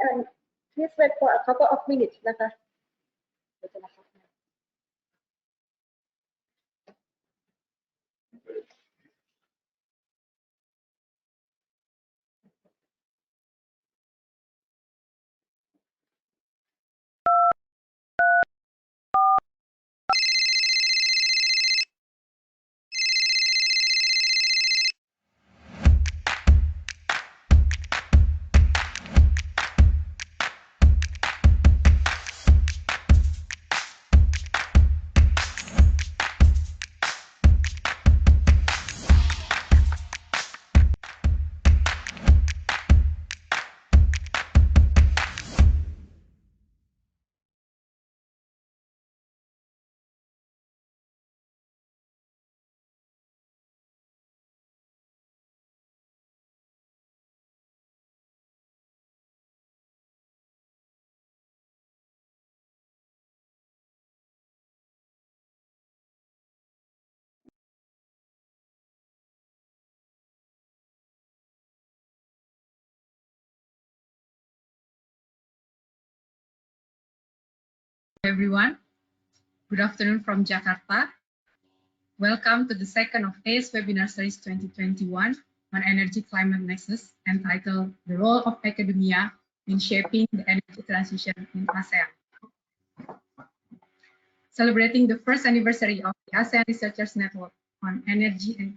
And please wait for a couple of minutes นะคะเดี๋ยวจะนะคะ Everyone, good afternoon from Jakarta. Welcome to the second of ACE Webinar Series 2021 on Energy Climate Nexus, entitled The Role of Academia in Shaping the Energy Transition in ASEAN. Celebrating the first anniversary of the ASEAN Researchers Network on Energy and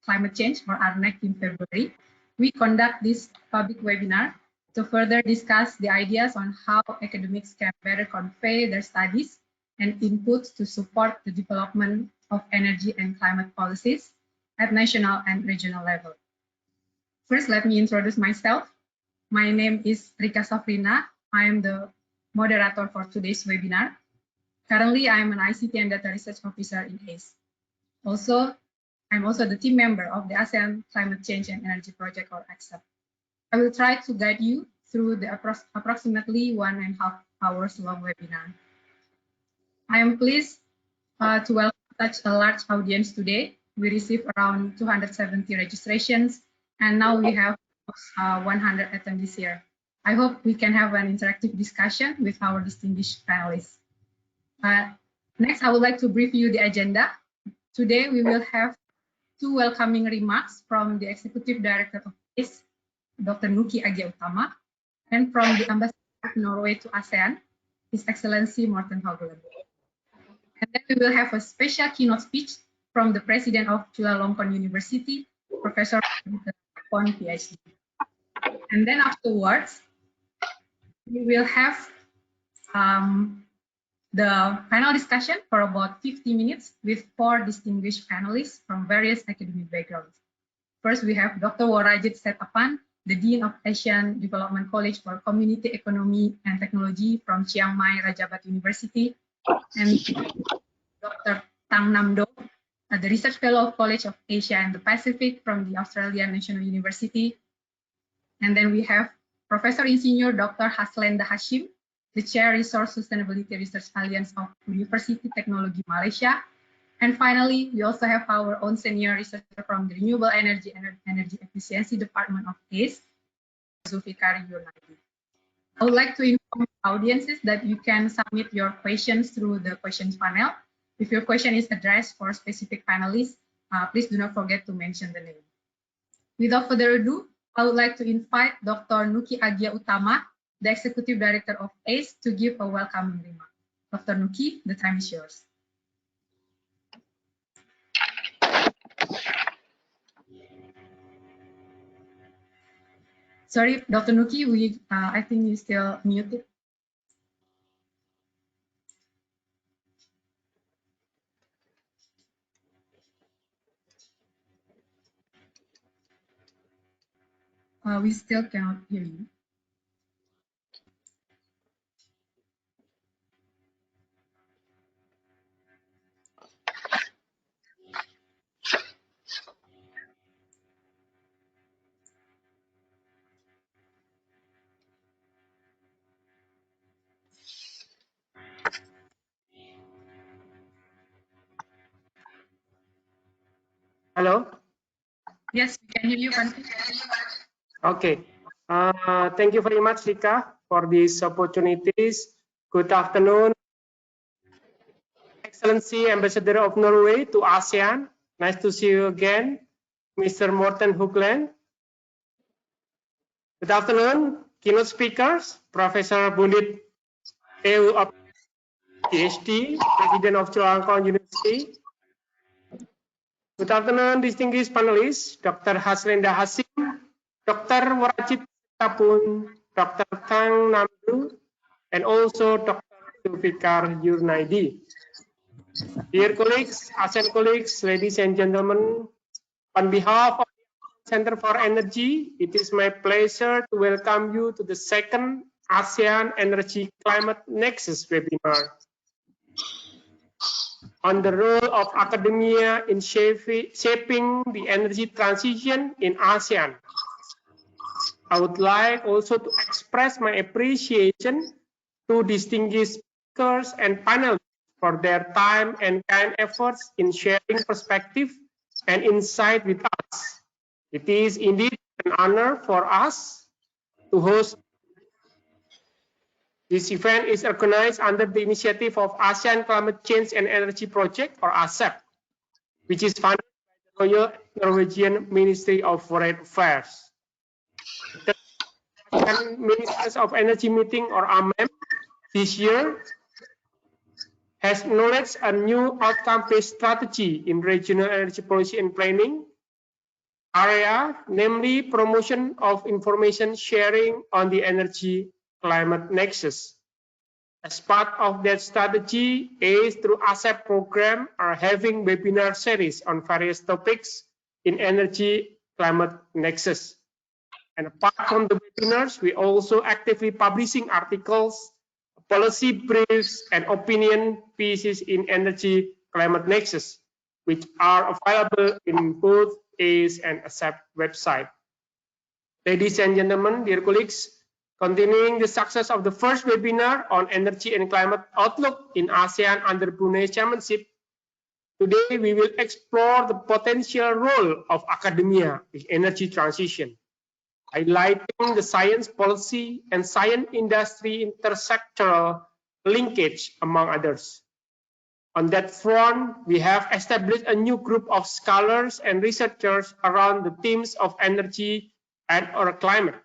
Climate Change, or ARNEC, in February, we conduct this public webinar to further discuss the ideas on how academics can better convey their studies and inputs to support the development of energy and climate policies at national and regional level. First, let me introduce myself. My name is Rika Safrina. I am the moderator for today's webinar. Currently, I am an ICT and Data Research Officer in ACE. I'm also the team member of the ASEAN Climate Change and Energy Project, or ACCEP. I will try to guide you through the approximately 1.5 hours long webinar. I am pleased to welcome such a large audience today. We received around 270 registrations, and now we have 100 attendees here. I hope we can have an interactive discussion with our distinguished panelists. Next, I would like to brief you the agenda. Today, we will have 2 welcoming remarks from the Executive Director of ACE, Dr. Nuki Agia Utama, and from the Ambassador of Norway to ASEAN, His Excellency Morten Haugeland. And then we will have a special keynote speech from the President of Chulalongkorn University, Professor Pon, PhD. And then afterwards, we will have the panel discussion for about 50 minutes with 4 distinguished panelists from various academic backgrounds. First, we have Dr. Worajit Setapan, the Dean of Asian Development College for Community Economy and Technology from Chiang Mai Rajabat University, and Dr. Tang Nam Do, the Research Fellow of College of Asia and the Pacific from the Australian National University. And then we have Professor Insinyur Dr. Haslenda Hashim, the Chair Resource Sustainability Research Alliance of University Technology Malaysia. And finally, we also have our own senior researcher from the Renewable Energy and Energy Efficiency Department of ACE, Zulfikar Yunadi. I would like to inform audiences that you can submit your questions through the questions panel. If your question is addressed for specific panelists, please do not forget to mention the name. Without further ado, I would like to invite Dr. Nuki Agia Utama, the Executive Director of ACE, to give a welcoming remark. Dr. Nuki, the time is yours. Sorry, Dr. Nuki, I think you're still muted. We still cannot hear you. Hello? Yes, we can hear you, Panti. Okay. Thank you very much, Rika, for these opportunities. Good afternoon, Excellency Ambassador of Norway to ASEAN. Nice to see you again, Mr. Morten Hugland. Good afternoon, keynote speakers, Professor Bundit EU of PhD, President of Chulalongkorn University. Good afternoon, distinguished panelists, Dr. Haslinda Hasim, Dr. Warajit Tapun, Dr. Tang Namdu, and also Dr. Zulfikar Yurnaidi. Dear colleagues, ASEAN colleagues, ladies and gentlemen, on behalf of the Center for Energy, it is my pleasure to welcome you to the second ASEAN Energy Climate Nexus webinar on the role of academia in shaping the energy transition in ASEAN. I would like also to express my appreciation to distinguished speakers and panelists for their time and kind efforts in sharing perspective and insight with us. It is indeed an honor for us to host. This event is organized under the initiative of ASEAN Climate Change and Energy Project, or ASEP, which is funded by the Royal Norwegian Ministry of Foreign Affairs. The ASEAN Ministers of Energy meeting, or AMEM, this year has acknowledged a new outcome-based strategy in regional energy policy and planning area, namely promotion of information sharing on the energy climate nexus. As part of that strategy, ACE through ASEP program are having webinar series on various topics in energy climate nexus. And apart from the webinars, we also actively publishing articles, policy briefs, and opinion pieces in energy climate nexus, which are available in both ACE and ASEP website. Ladies and gentlemen, dear colleagues, continuing the success of the first webinar on energy and climate outlook in ASEAN under Brunei chairmanship, today we will explore the potential role of academia in energy transition, highlighting the science policy and science industry intersectoral linkage, among others. On that front, we have established a new group of scholars and researchers around the themes of energy and/or climate,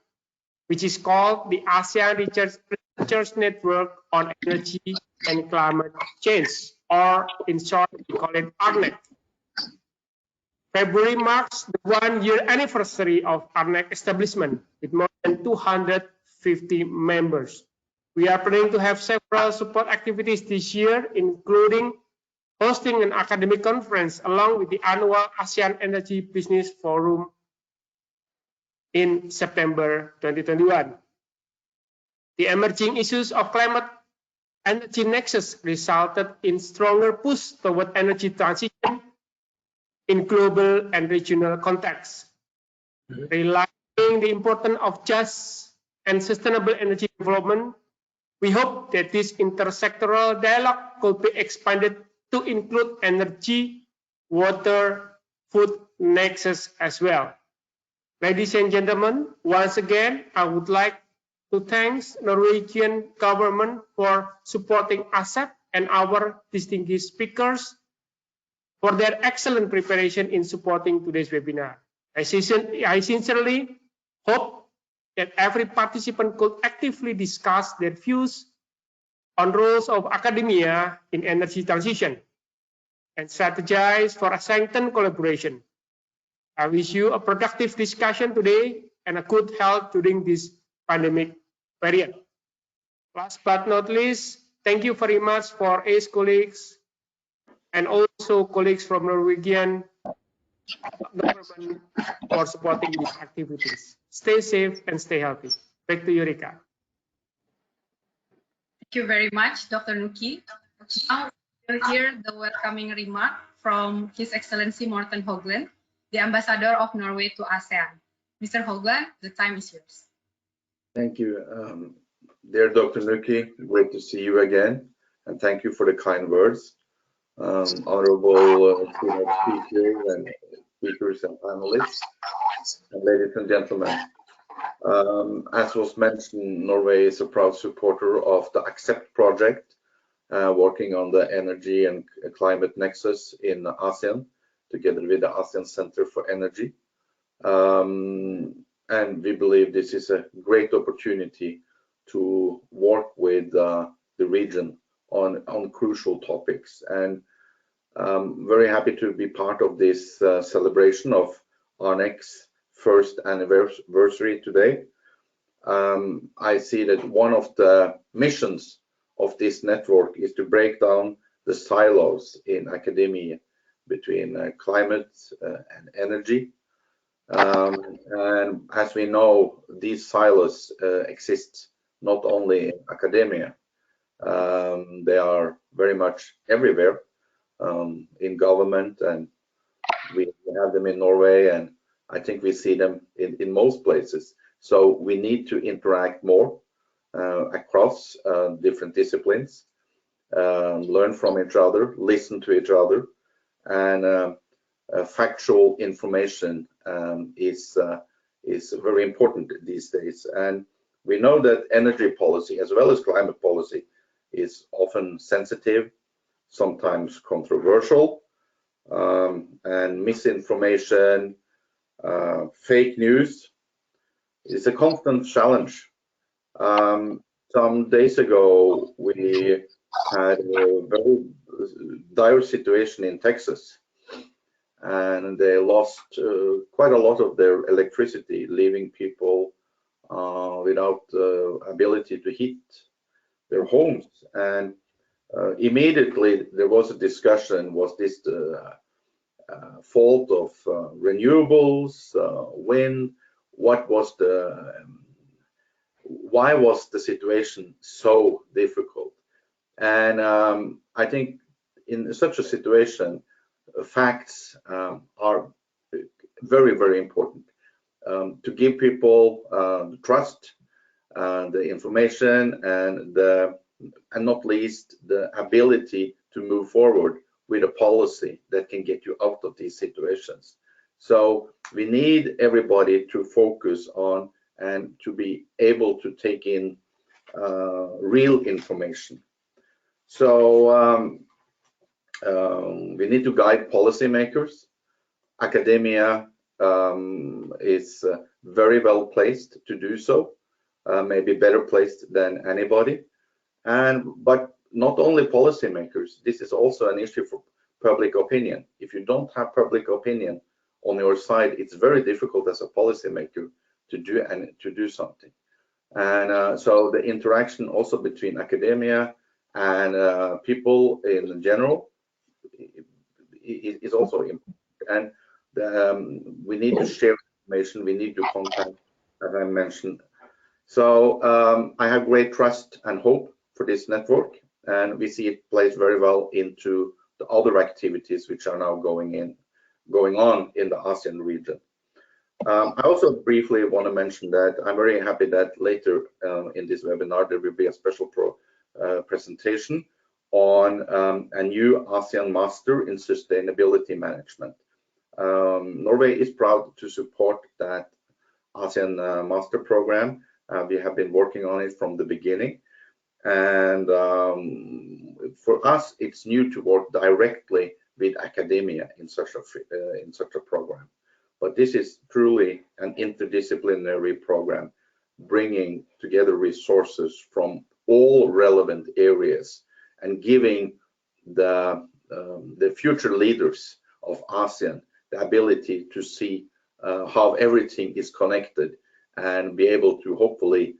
which is called the ASEAN Researchers Network on Energy and Climate Change, or in short, we call it ARNEC. February marks the one-year anniversary of ARNEC establishment with more than 250 members. We are planning to have several support activities this year, including hosting an academic conference along with the annual ASEAN Energy Business Forum in September 2021. The emerging issues of climate energy nexus resulted in stronger push toward energy transition in global and regional contexts, realizing the importance of just and sustainable energy development. We hope that this intersectoral dialogue could be expanded to include energy, water, food nexus as well. Ladies and gentlemen, once again, I would like to thank Norwegian government for supporting ASEP and our distinguished speakers for their excellent preparation in supporting today's webinar. I sincerely hope that every participant could actively discuss their views on roles of academia in energy transition and strategize for a strengthened collaboration. I wish you a productive discussion today and a good health during this pandemic period. Last but not least, thank you very much for ACE colleagues and also colleagues from Norwegian government for supporting these activities. Stay safe and stay healthy. Back to you, Rika. Thank you very much, Dr. Nuki. Now we'll hear the welcoming remark from His Excellency Morten Hugland, the Ambassador of Norway to ASEAN. Mr. Hugland, the time is yours. Thank you. Dear Dr. Nuki, great to see you again, and thank you for the kind words. Honorable speakers and panelists, and ladies and gentlemen. As was mentioned, Norway is a proud supporter of the Accept project, working on the energy and climate nexus in ASEAN, together with the ASEAN Center for Energy. And we believe this is a great opportunity to work with the region on crucial topics. And very happy to be part of this celebration of ARNEC's first anniversary today. I see that one of the missions of this network is to break down the silos in academia between climate and energy. And as we know, these silos exist not only in academia, they are very much everywhere, in government, and we have them in Norway, and I think we see them in most places. So we need to interact more across different disciplines, learn from each other, listen to each other, and factual information is very important these days. And we know that energy policy as well as climate policy is often sensitive, sometimes controversial, and misinformation, fake news is a constant challenge. Some days ago, we had a very dire situation in Texas, and they lost quite a lot of their electricity, leaving people without ability to heat their homes. And immediately there was a discussion, was this the fault of renewables, wind? What was why was the situation so difficult? And I think in such a situation, facts are very, very important to give people the trust, the information, and not least the ability to move forward with a policy that can get you out of these situations. So we need everybody to focus on and to be able to take in real information. So we need to guide policymakers. Academia is very well placed to do so, maybe better placed than anybody. But not only policymakers, this is also an issue for public opinion. If you don't have public opinion on your side, it's very difficult as a policymaker to do something. And so the interaction also between academia and people in general is also important. And we need to share information, we need to contact, as I mentioned. So I have great trust and hope for this network, and we see it plays very well into the other activities which are now going on in the ASEAN region. I also briefly want to mention that I'm very happy that later in this webinar there will be a special presentation on a new ASEAN Master in Sustainability Management. Norway is proud to support that ASEAN Master program. We have been working on it from the beginning, and for us it's new to work directly with academia in such a program. But this is truly an interdisciplinary program, bringing together resources from all relevant areas and giving the future leaders of ASEAN the ability to see how everything is connected and be able to hopefully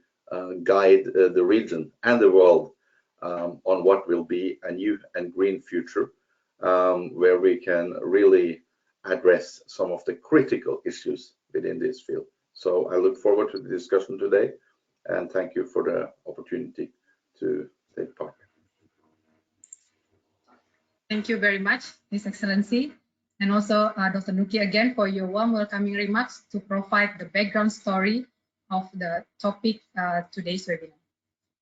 guide the region and the world on what will be a new and green future, where we can really address some of the critical issues within this field. So I look forward to the discussion today, and thank you for the opportunity to take part. Thank you very much, His Excellency, and also Dr. Nuki again for your warm welcoming remarks to provide the background story of the topic today's webinar.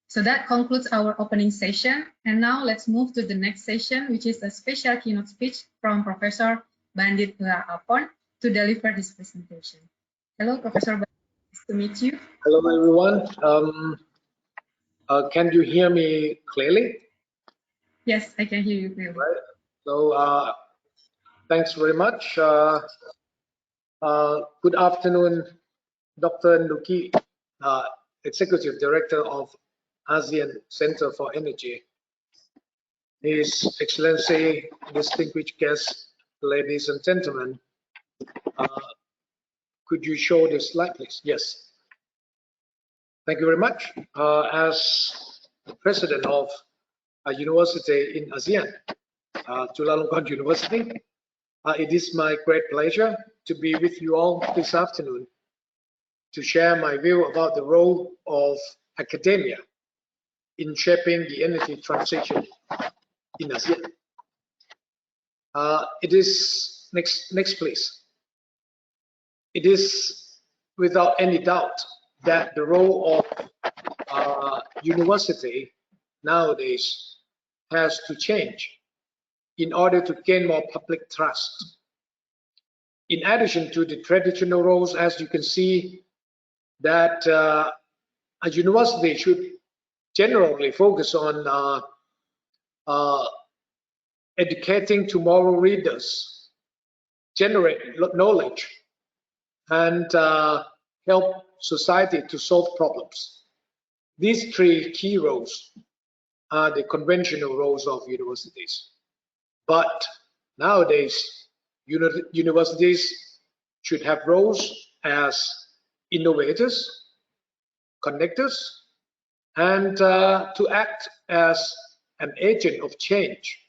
So that concludes our opening session, and now let's move to the next session, which is a special keynote speech from Professor Bandit Apon to deliver this presentation. Hello, Professor Bandit. Nice to meet you. Hello, everyone. Can you hear me clearly? Yes, I can hear you clearly. Right. So, thanks very much. Good afternoon, Dr. Nuki, Executive Director of ASEAN Center for Energy. His Excellency, distinguished guests, ladies and gentlemen, could you show the slide, please? Yes. Thank you very much. As the president of a university in ASEAN, Chulalongkorn University, it is my great pleasure to be with you all this afternoon to share my view about the role of academia in shaping the energy transition in ASEAN. It is, next please. It is without any doubt that the role of university nowadays has to change in order to gain more public trust. In addition to the traditional roles, as you can see, that a university should generally focus on educating tomorrow readers, generate knowledge, and help society to solve problems. These three key roles are the conventional roles of universities. But nowadays, universities should have roles as innovators, connectors, and to act as an agent of change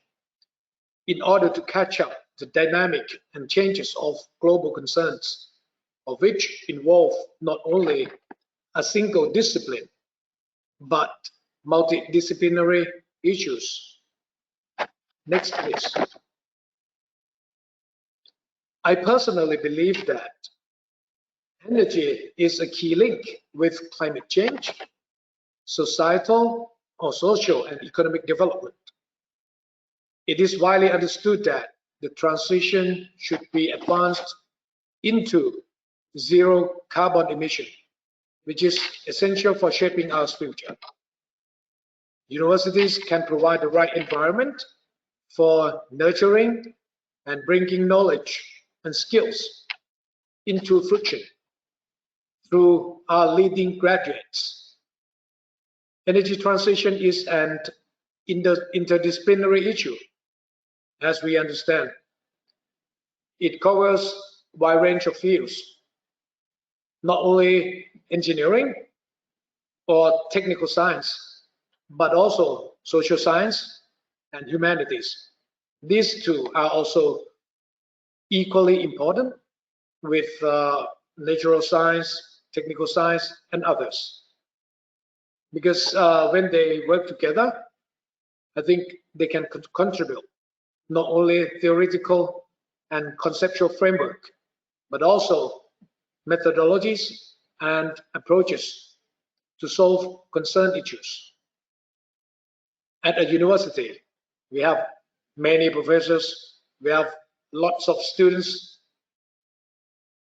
in order to catch up the dynamic and changes of global concerns, of which involve not only a single discipline, but multidisciplinary issues. Next, please. I personally believe that energy is a key link with climate change, societal or social and economic development. It is widely understood that the transition should be advanced into zero carbon emission, which is essential for shaping our future. Universities can provide the right environment for nurturing and bringing knowledge and skills into fruition through our leading graduates. Energy transition is an interdisciplinary issue, as we understand. It covers a wide range of fields, not only engineering or technical science, but also social science and humanities. These two are also equally important with natural science, technical science, and others. Because when they work together, I think they can contribute not only theoretical and conceptual framework, but also methodologies and approaches to solve concerned issues. At a university, we have many professors, we have lots of students,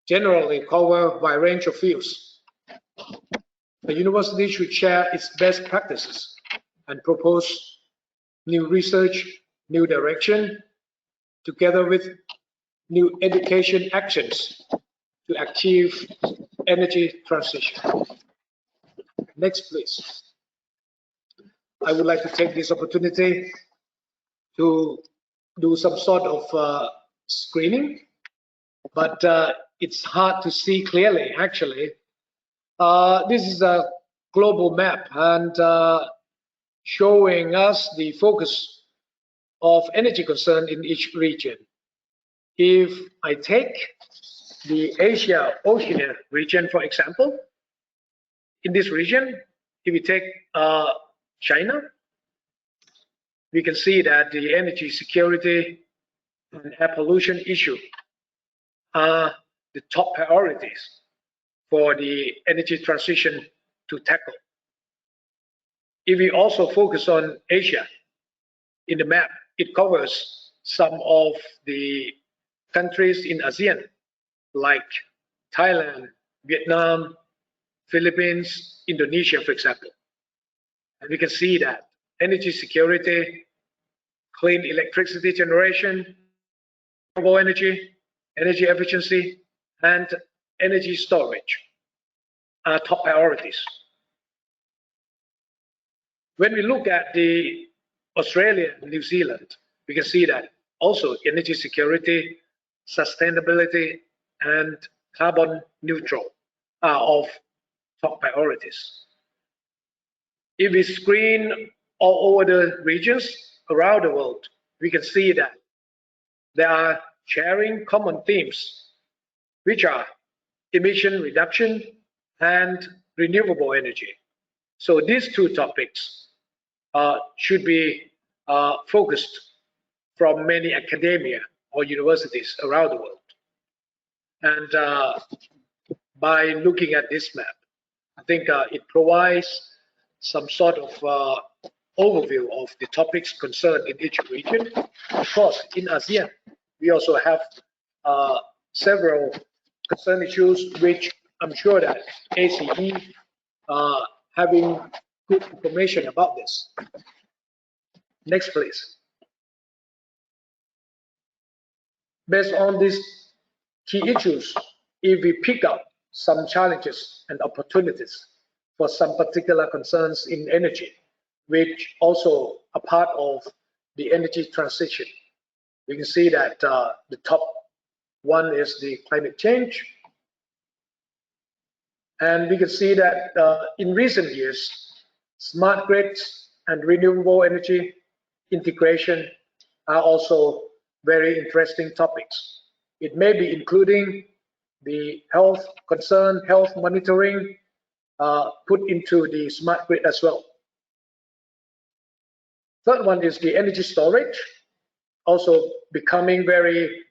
generally cover a wide range of fields. The university should share its best practices and propose new research, new direction, together with new education actions to achieve energy transition. Next, please. I would like to take this opportunity to do some sort of screening, but it's hard to see clearly, actually. This is a global map and showing us the focus of energy concern in each region. If I take the Asia-Oceania region, for example, in this region, if we take China, we can see that the energy security and air pollution issue are the top priorities for the energy transition to tackle. If we also focus on Asia, in the map, it covers some of the countries in ASEAN, like Thailand, Vietnam, Philippines, Indonesia, for example. And we can see that energy security, clean electricity generation, renewable energy, energy efficiency, and energy storage are top priorities. When we look at the Australia and New Zealand, we can see that also energy security, sustainability, and carbon neutral are of top priorities. If we screen all over the regions around the world, we can see that they are sharing common themes, which are emission reduction and renewable energy. So these two topics should be focused from many academia or universities around the world. And by looking at this map, I think it provides some sort of overview of the topics concerned in each region. Of course, in ASEAN, we also have several concern issues, which I'm sure that ACE having good information about this. Next, please. Based on these key issues, if we pick up some challenges and opportunities for some particular concerns in energy, which also are part of the energy transition, we can see that the top one is the climate change. And we can see that in recent years, smart grids and renewable energy integration are also very interesting topics. It may be including the health concern, health monitoring, put into the smart grid as well. Third one is the energy storage, also becoming very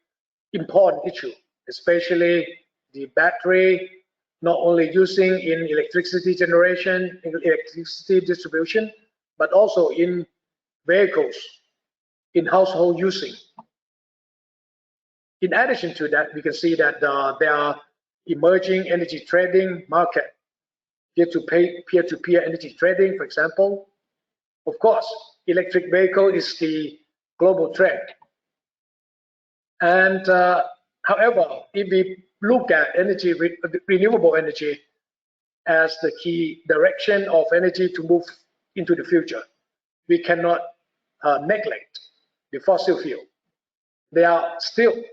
important issue, especially the battery, not only using in electricity generation, electricity distribution, but also in vehicles, in household using. In addition to that, we can see that there are emerging energy trading market, peer-to-peer energy trading, for example. Of course, electric vehicle is the global trend. And however, if we look at energy, renewable energy as the key direction of energy to move into the future, we cannot neglect the fossil fuel. They are still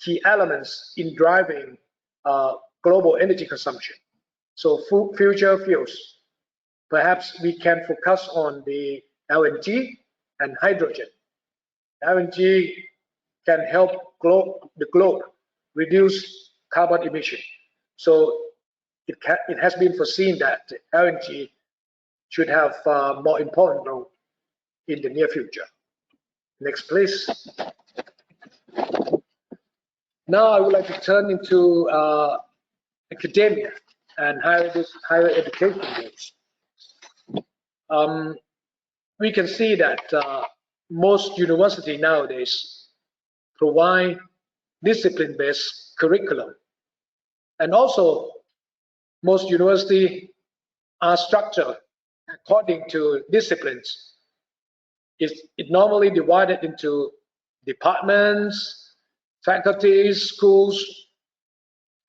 key elements in driving global energy consumption. So future fuels, perhaps we can focus on the LNG and hydrogen. LNG can help the globe reduce carbon emission. So it has been foreseen that LNG should have a more important role in the near future. Next, please. Now I would like to turn into academia and higher education goals. We can see that most universities nowadays provide discipline-based curriculum, and also most universities are structured according to disciplines. It normally divided into departments, faculties, schools,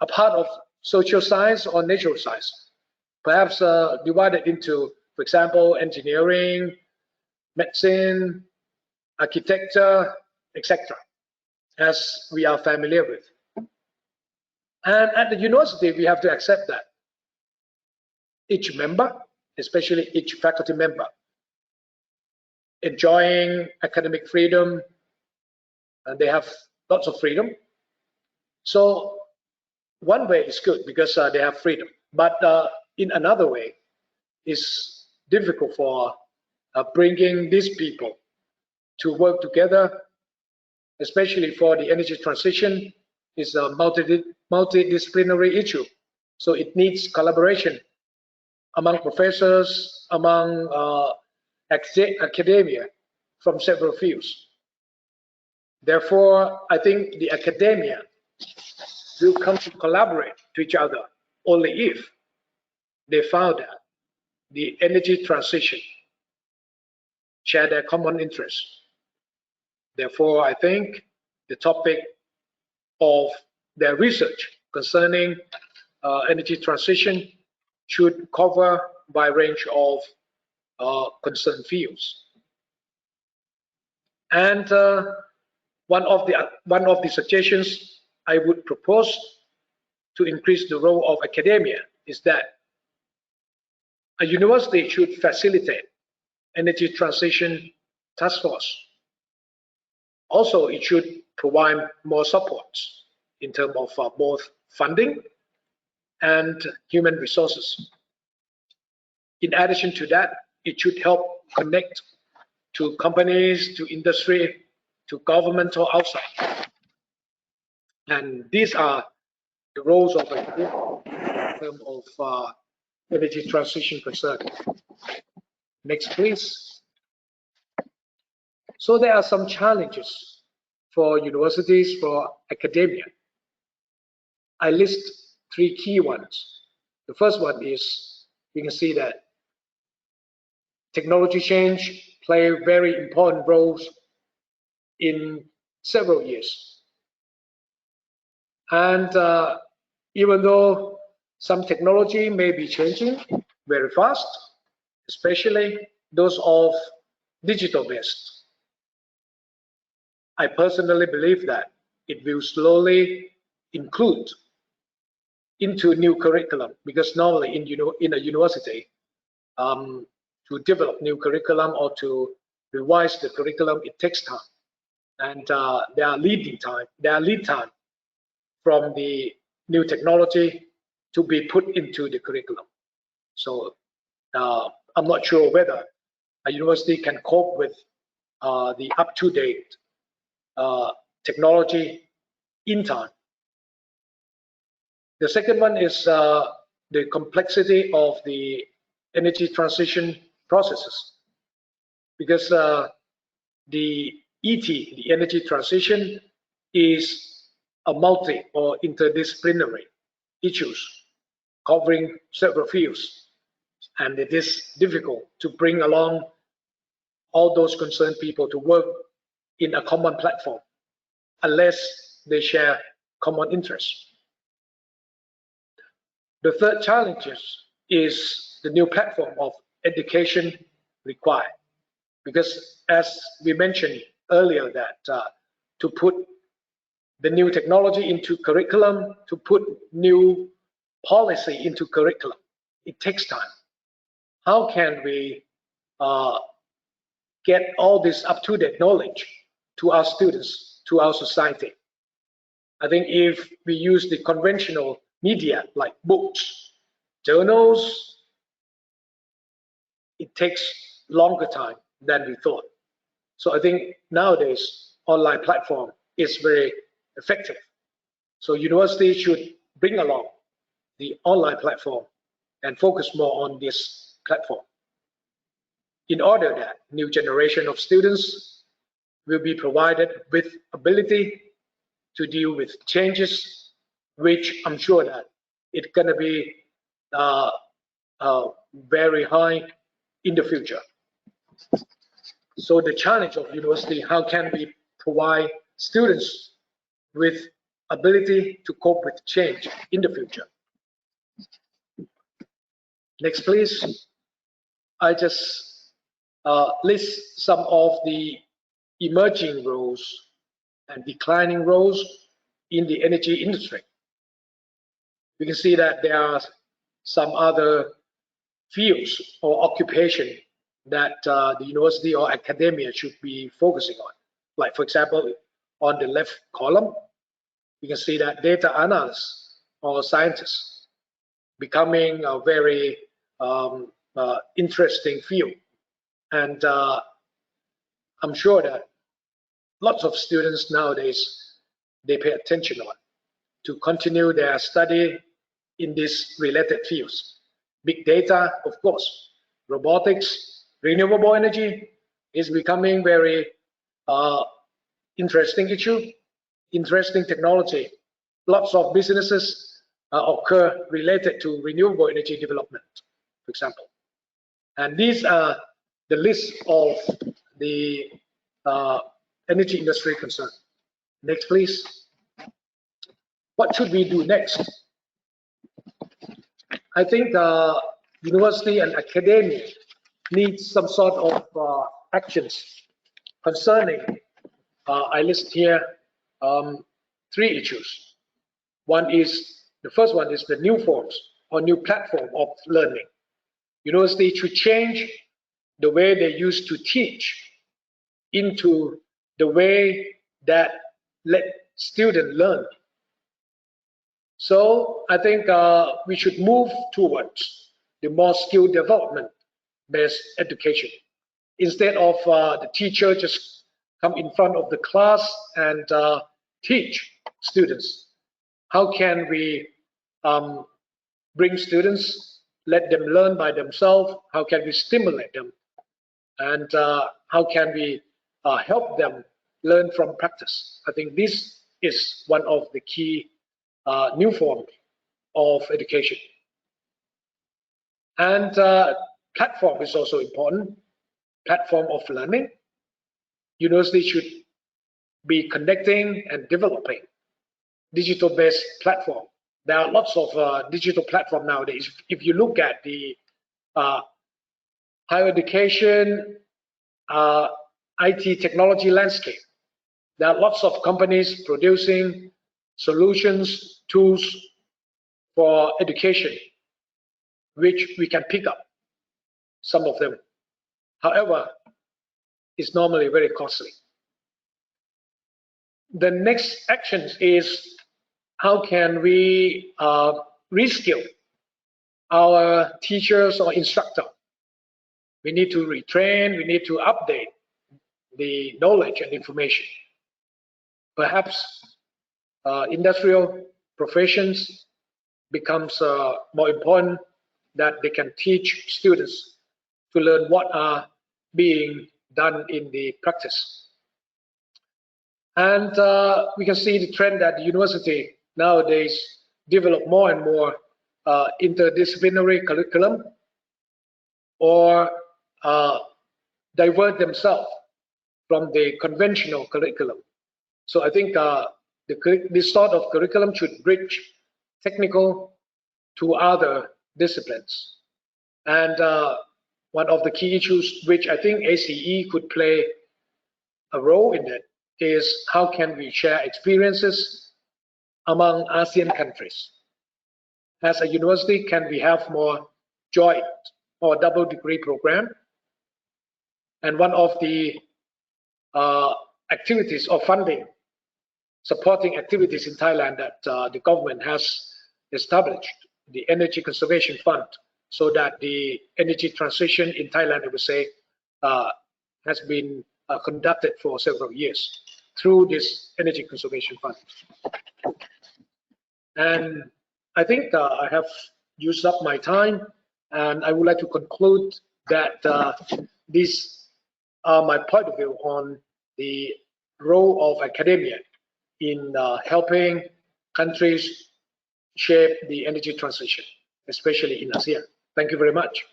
a part of social science or natural science, perhaps divided into, for example, engineering, medicine, architecture, etc., as we are familiar with. And at the university, we have to accept that each member, especially each faculty member, enjoying academic freedom, and they have lots of freedom. So one way is good because they have freedom, but in another way, it's difficult for bringing these people to work together, especially for the energy transition. Is a multidisciplinary issue, so it needs collaboration among professors, among academia from several fields. Therefore, I think the academia will come to collaborate to each other only if they found that the energy transition share their common interests. Therefore, I think the topic of their research concerning energy transition should cover a wide range of concerned fields. And one of the suggestions I would propose to increase the role of academia is that a university should facilitate energy transition task force. Also, it should provide more support in terms of both funding and human resources. In addition to that, it should help connect to companies, to industry, to government or outside. And these are the roles of academia in terms of energy transition concern. Next, please. So there are some challenges for universities, for academia. I list 3 key ones. The first one is, you can see that technology change play very important roles in several years. And even though some technology may be changing very fast, especially those of digital based, I personally believe that it will slowly include into new curriculum, because normally in a university, to develop new curriculum or to revise the curriculum, it takes time, and there are lead time from the new technology to be put into the curriculum. So I'm not sure whether a university can cope with the up-to-date technology in time. The second one is the complexity of the energy transition processes, because the ET, the energy transition, is a multi or interdisciplinary issues covering several fields, and it is difficult to bring along all those concerned people to work in a common platform unless they share common interests. The third challenge is the new platform of education required, because as we mentioned earlier, that to put the new technology into curriculum, to put new policy into curriculum, it takes time. How can we get all this up-to-date knowledge to our students, to our society? I think if we use the conventional media like books, journals, it takes longer time than we thought. So I think nowadays online platform is very effective. So universities should bring along the online platform and focus more on this platform, in order that new generation of students will be provided with ability to deal with changes, which I'm sure that it's going to be very high in the future. So the challenge of university, how can we provide students with ability to cope with change in the future? Next, please. I just list some of the emerging roles and declining roles in the energy industry. We can see that there are some other fields or occupation that the university or academia should be focusing on. Like, for example, on the left column, you can see that data analysts or scientists becoming a very interesting field. And I'm sure that lots of students nowadays, they pay attention on to continue their study in these related fields. Big data, of course, robotics, renewable energy is becoming very interesting issue, interesting technology. Lots of businesses occur related to renewable energy development, for example. And these are the list of the energy industry concern. Next, please. What should we do next? I think university and academia needs some sort of actions concerning, I list here 3 issues. The first one is the new forms or new platform of learning. University should change the way they used to teach into the way that let students learn. So I think we should move towards the more skill development based education. Instead of the teacher just come in front of the class and teach students, how can we bring students, let them learn by themselves? How can we stimulate them? And how can we help them learn from practice? I think this is one of the key new forms of education. And platform is also important, platform of learning. University should be connecting and developing digital-based platform. There are lots of digital platform nowadays. If you look at the higher education, IT technology landscape, there are lots of companies producing solutions, tools for education, which we can pick up, some of them. However, it's normally very costly. The next action is how can we reskill our teachers or instructor. We need to retrain, we need to update the knowledge and information. Perhaps industrial professions becomes more important, that they can teach students to learn what are being done in the practice. And we can see the trend that the university nowadays develop more and more interdisciplinary curriculum, or divert themselves from the conventional curriculum. So I think this sort of curriculum should bridge technical to other disciplines. And one of the key issues which I think ACE could play a role in it is how can we share experiences among ASEAN countries. As a university, can we have more joint or double degree program? And one of the activities or funding, supporting activities in Thailand that the government has established, the Energy Conservation Fund, so that the energy transition in Thailand, I would say, has been conducted for several years through this Energy Conservation Fund. And I think I have used up my time, and I would like to conclude that these are my point of view on the role of academia in helping countries shape the energy transition, especially in ASEAN. Thank you very much.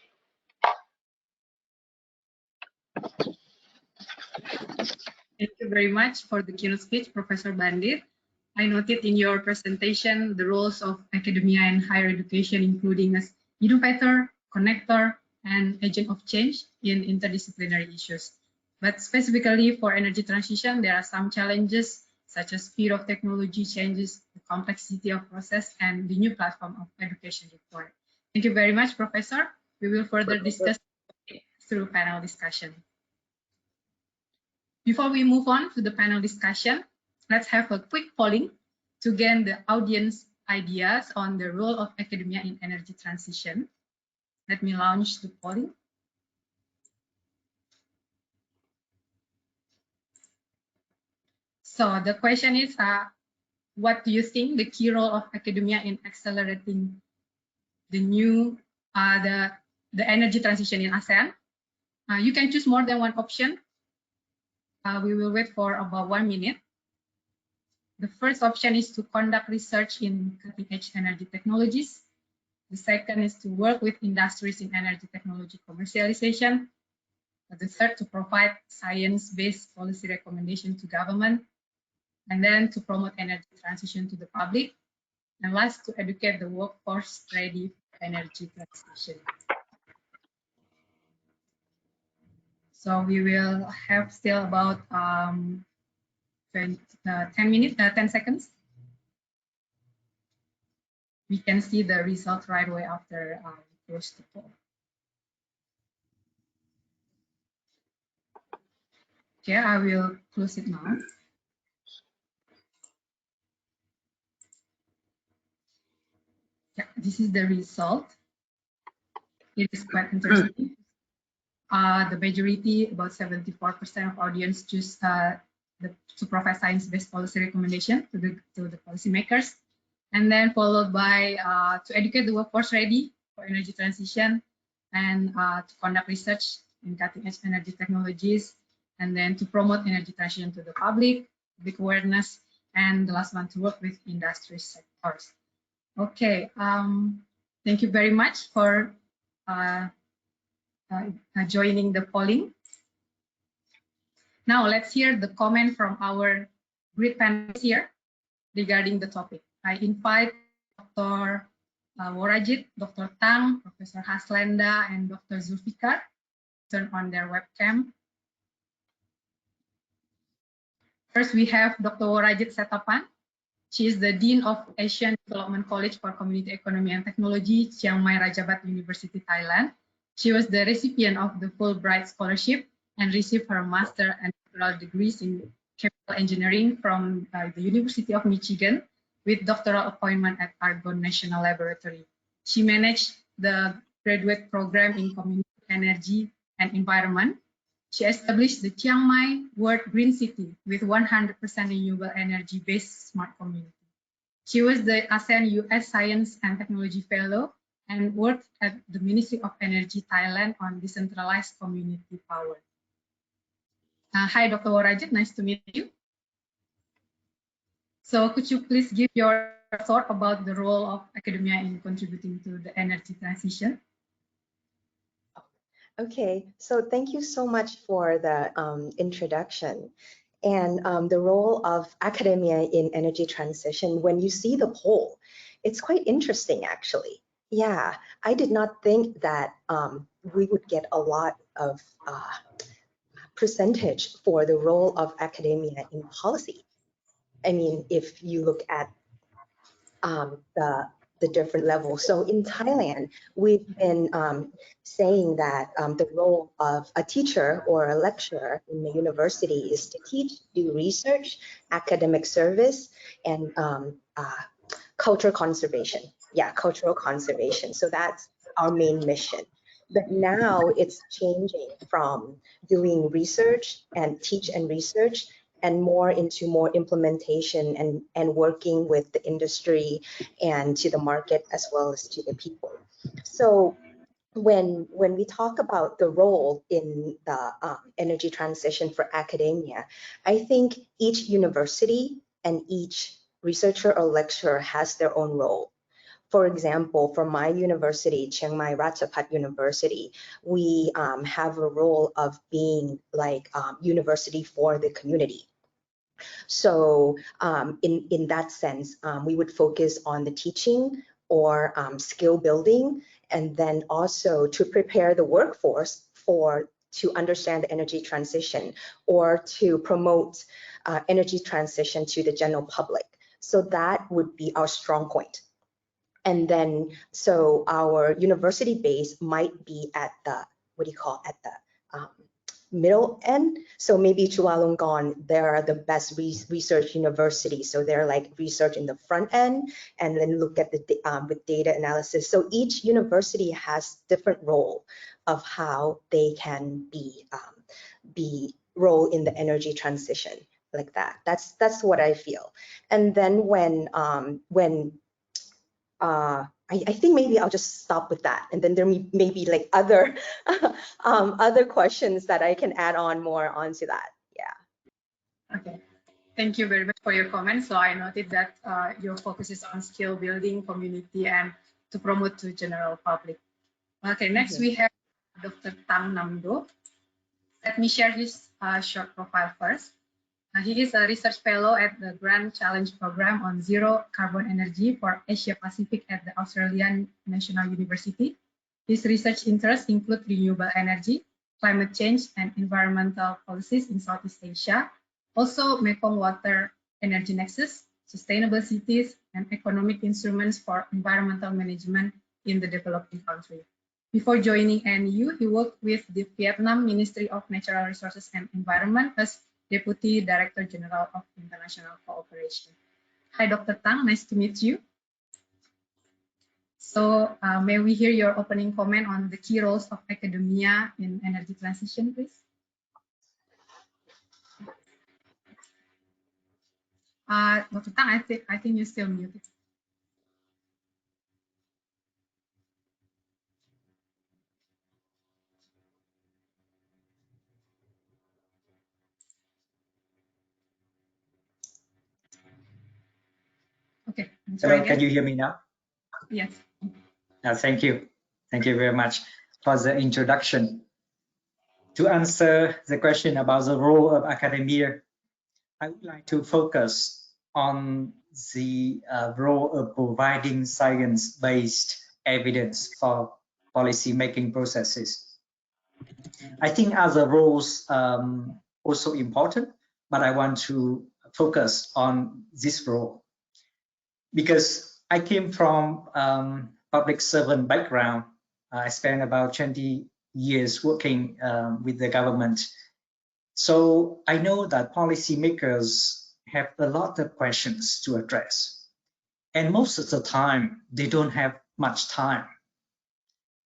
Thank you very much for the keynote speech, Professor Bandit. I noted in your presentation the roles of academia and higher education, including as innovator, connector, and agent of change in interdisciplinary issues. But specifically for energy transition, there are some challenges such as speed of technology changes, the complexity of process, and the new platform of education required. Thank you very much, Professor. We will further discuss through panel discussion. Before we move on to the panel discussion, let's have a quick polling to gain the audience ideas on the role of academia in energy transition. Let me launch the polling. So the question is, what do you think the key role of academia in accelerating the new, the energy transition in ASEAN? You can choose more than one option. We will wait for about 1 minute. The first option is to conduct research in cutting-edge energy technologies. The second is to work with industries in energy technology commercialization. The third, to provide science-based policy recommendation to government. And then to promote energy transition to the public. And last, to educate the workforce ready for energy transition. So we will have still about 10 seconds. We can see the result right away after we close the poll. Okay, I will close it now. Yeah, this is the result. It is quite interesting. The majority, about 74% of audience choose to provide science-based policy recommendation to the policymakers, and then followed by to educate the workforce ready for energy transition, and to conduct research in cutting-edge energy technologies, and then to promote energy transition to the public awareness, and the last one, to work with industry sectors. Okay, thank you very much for joining the polling. Now let's hear the comment from our great panelists here regarding the topic. I invite Dr. Worajit, Dr. Tang, Professor Haslenda, and Dr. Zulfikar to turn on their webcam. First, we have Dr. Worajit Setapan. She is the Dean of Asian Development College for Community Economy and Technology, Chiang Mai Rajabat University, Thailand. She was the recipient of the Fulbright Scholarship and received her master and doctoral degrees in chemical engineering from the University of Michigan with doctoral appointment at Argonne National Laboratory. She managed the graduate program in community energy and environment. She established the Chiang Mai World Green City with 100% renewable energy-based smart community. She was the ASEAN US Science and Technology Fellow and worked at the Ministry of Energy Thailand on decentralized community power. Hi, Dr. Worajit, nice to meet you. So could you please give your thought about the role of academia in contributing to the energy transition? Okay, so thank you so much for the introduction. And the role of academia in energy transition, when you see the poll, it's quite interesting actually. Yeah, I did not think that we would get a lot of percentage for the role of academia in policy. I mean, if you look at the different levels. So in Thailand, we've been saying that the role of a teacher or a lecturer in the university is to teach, do research, academic service, and cultural conservation. Yeah, cultural conservation. So that's our main mission. But now it's changing from doing research and teach and research and more into more implementation and working with the industry and to the market as well as to the people. So when we talk about the role in the energy transition for academia, I think each university and each researcher or lecturer has their own role. For example, for my university, Chiang Mai Ratchapat University, we have a role of being like university for the community. So in that sense, we would focus on the teaching or skill building, and then also to prepare the workforce to understand the energy transition or to promote energy transition to the general public. So that would be our strong point. And then, so our university base might be at the, at the middle end. So maybe Chulalongkorn, they are the best research universities. So they're like research in the front end and then look at the with data analysis. So each university has different role of how they can be role in the energy transition like that. That's what I feel. And then I think maybe I'll just stop with that, and then there may be like other other questions that I can add on more onto that. Yeah. Okay. Thank you very much for your comments. So I noted that your focus is on skill building, community, and to promote to general public. Okay, next we have Dr. Tang Namdo. Let me share his short profile first. He is a research fellow at the Grand Challenge Program on Zero Carbon Energy for Asia Pacific at the Australian National University. His research interests include renewable energy, climate change, and environmental policies in Southeast Asia. Also, Mekong Water Energy Nexus, sustainable cities, and economic instruments for environmental management in the developing country. Before joining NU, he worked with the Vietnam Ministry of Natural Resources and Environment as Deputy Director General of International Cooperation. Hi, Dr. Tang, nice to meet you. So may we hear your opening comment on the key roles of academia in energy transition, please? Dr. Tang, I think you're still muted. Okay. Hello, can you hear me now? Yes. Thank you. Thank you very much for the introduction. To answer the question about the role of academia, I would like to focus on the role of providing science-based evidence for policy-making processes. I think other roles also important, but I want to focus on this role because I came from public servant background. I spent about 20 years working with the government. So I know that policymakers have a lot of questions to address. And most of the time, they don't have much time.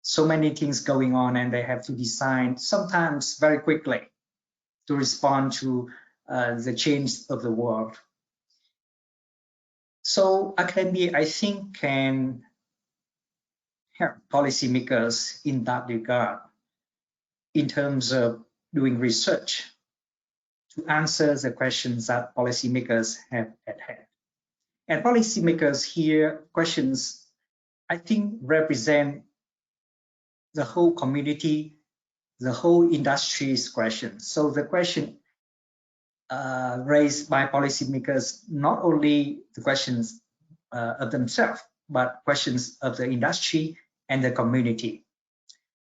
So many things going on and they have to decide sometimes very quickly to respond to the change of the world. So academia, I think, can help policymakers in that regard in terms of doing research to answer the questions that policymakers have at hand. And policymakers here questions, I think, represent the whole community, the whole industry's questions. So the question raised by policymakers, not only the questions of themselves, but questions of the industry and the community.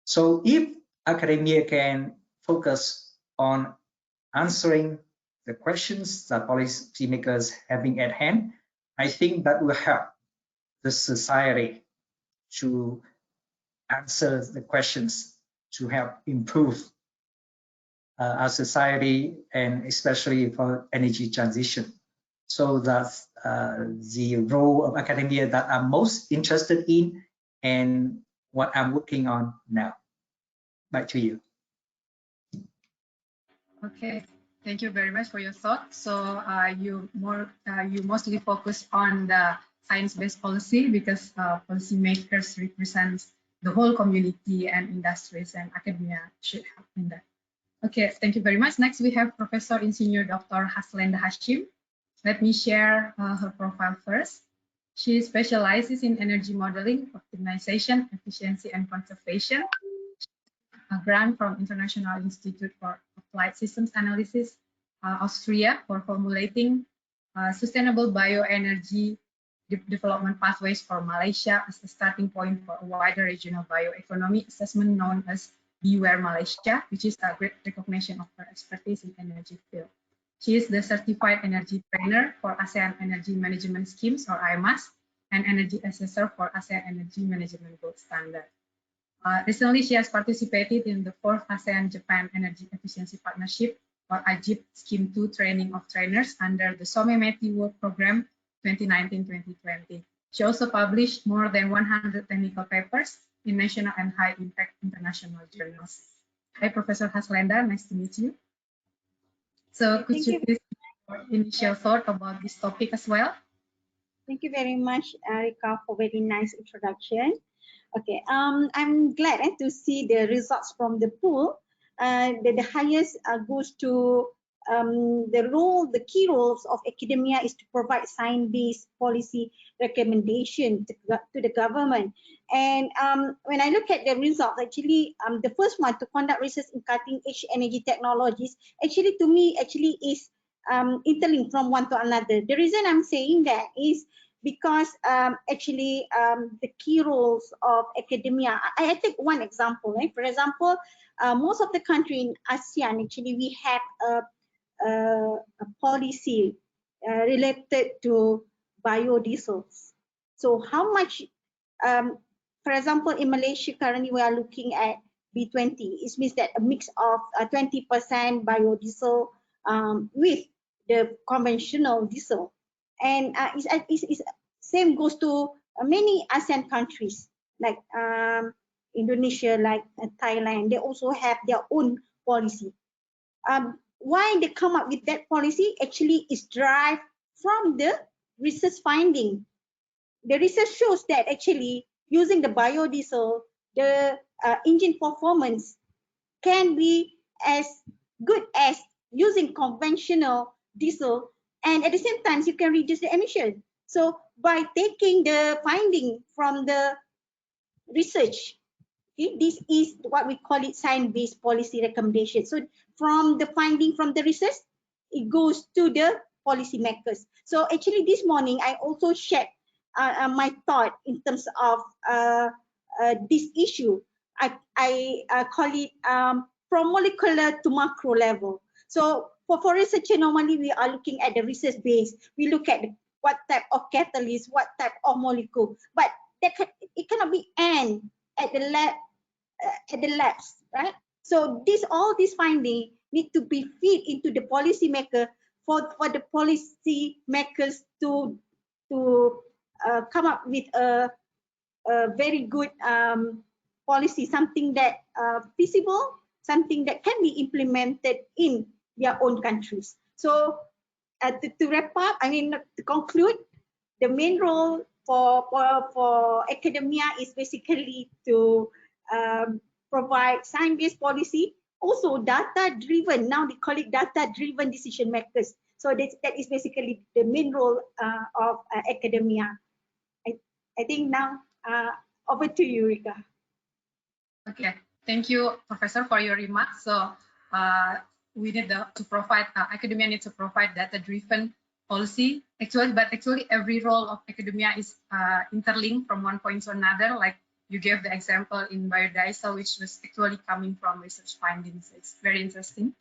So if academia can focus on answering the questions that policymakers having at hand, I think that will help the society to answer the questions to help improve our society and especially for energy transition. So that's the role of academia that I'm most interested in and what I'm working on now. Back to you. Okay, thank you very much for your thoughts. So you mostly focus on the science-based policy because policymakers represent the whole community and industries, and academia should help in that. Okay, thank you very much. Next, we have Professor Insinyur Dr. Haslenda Hashim. Let me share her profile first. She specializes in energy modeling, optimization, efficiency, and conservation. A grant from International Institute for Applied Systems Analysis, Austria, for formulating sustainable bioenergy development pathways for Malaysia as a starting point for a wider regional bioeconomy assessment known as Beware Malaysia, which is a great recognition of her expertise in energy field. She is the certified energy trainer for ASEAN Energy Management Schemes, or IMAS, and energy assessor for ASEAN Energy Management Gold Standard. Recently, she has participated in the 4th ASEAN-Japan Energy Efficiency Partnership, or AJIP Scheme 2 training of trainers under the Somemeti Work Program 2019-2020. She also published more than 100 technical papers in national and high-impact international journals. Hi, Professor Haslenda, nice to meet you. So could you please give your initial thought about this topic as well? Thank you very much, Erika, for very nice introduction. Okay, I'm glad to see the results from the poll. The highest goes to the key roles of academia is to provide science-based policy recommendation to the government. And when I look at the results, actually, the first one to conduct research in cutting-edge energy technologies, actually, to me, actually is interlinked from one to another. The reason I'm saying that is because actually the key roles of academia, I take one example, right? For example, most of the country in ASEAN, actually, we have a policy related to biodiesels. So how much, for example, in Malaysia, currently we are looking at B20. It means that a mix of 20% biodiesel with the conventional diesel. And it's same goes to many ASEAN countries like Indonesia, like Thailand. They also have their own policy. Why they come up with that policy actually is derived from the research finding. The research shows that actually using the biodiesel, the engine performance can be as good as using conventional diesel, and at the same time you can reduce the emission. So by taking the finding from the research, okay, this is what we call it science-based policy recommendation. So from the finding from the research, it goes to the policymakers. So actually this morning I also shared my thought in terms of this issue. I call it from molecular to macro level. So for researcher, normally we are looking at the research base. We look at what type of catalyst, what type of molecule, but it cannot be end at the lab, at the labs, right? So all these findings need to be feed into the policymaker for the policy makers to come up with a very good policy, something that feasible, something that can be implemented in their own countries. So to wrap up, I mean, to conclude, the main role for academia is basically to provide science-based policy, also data-driven. Now they call it data-driven decision makers. So that is basically the main role of academia. I think now over to you, Rika. Okay, thank you, Professor, for your remarks. So we need to provide, academia needs to provide data-driven policy. Actually, every role of academia is interlinked from one point to another. Like you gave the example in biodiesel, which was actually coming from research findings. It's very interesting.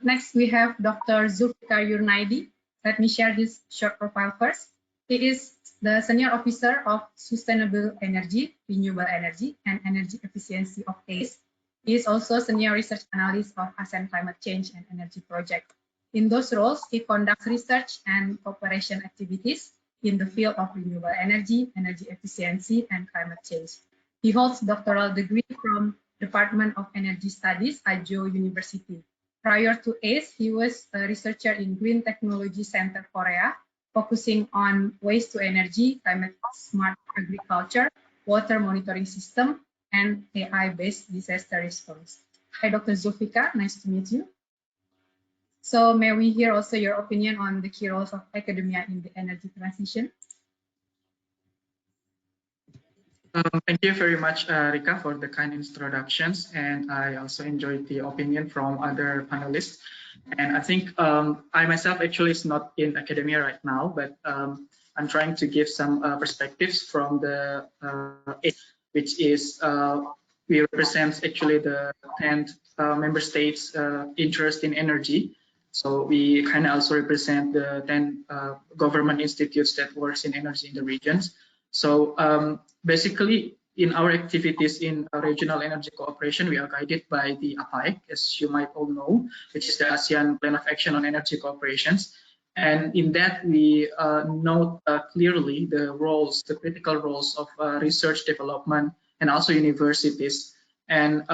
Next, we have Dr. Zulfikar Yurnaidi. Let me share this short profile first. He is the Senior Officer of Sustainable Energy, Renewable Energy, and Energy Efficiency of ACE. He is also Senior Research Analyst of ASEAN Climate Change and Energy Project. In those roles, he conducts research and cooperation activities in the field of renewable energy, energy efficiency, and climate change. He holds doctoral degree from Department of Energy Studies at Jeju University. Prior to ACE, he was a researcher in Green Technology Center Korea, focusing on waste to energy, climate smart agriculture, water monitoring system, and AI-based disaster response. Hi, Dr. Zulfikar, nice to meet you. So may we hear also your opinion on the key roles of academia in the energy transition? Thank you very much, Rika, for the kind introductions. And I also enjoyed the opinion from other panelists. And I think I myself actually is not in academia right now, but I'm trying to give some perspectives from the which is we represent actually the 10 member states interest in energy. So we kind of also represent the 10 government institutes that works in energy in the regions. So basically, in our activities in regional energy cooperation, we are guided by the APAEC, as you might all know, which is the ASEAN Plan of Action on Energy Cooperations. And in that, we note clearly the roles, the critical roles of research development and also universities. And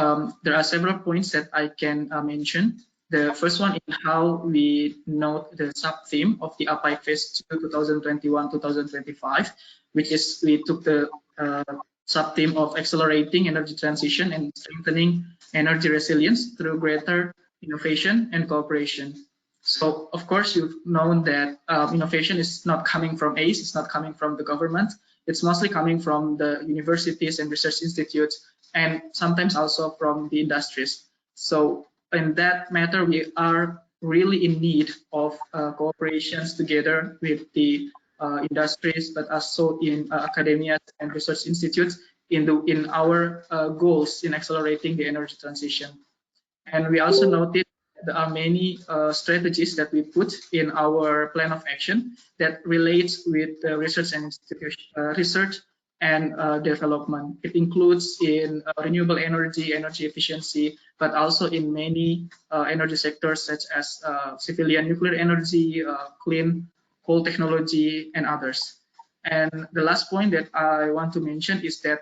there are several points that I can mention. The first one is how we note the sub-theme of the APAEC Phase 2 2021-2025, which is we took the sub-theme of accelerating energy transition and strengthening energy resilience through greater innovation and cooperation. So of course you've known that innovation is not coming from ACE, it's not coming from the government, it's mostly coming from the universities and research institutes, and sometimes also from the industries. So in that matter, we are really in need of cooperations together with the industries, but also in academia and research institutes in our goals in accelerating the energy transition. And we also noted there are many strategies that we put in our plan of action that relates with the research and research and development. It includes in renewable energy, energy efficiency, but also in many energy sectors such as civilian nuclear energy, clean coal technology, and others. And the last point that I want to mention is that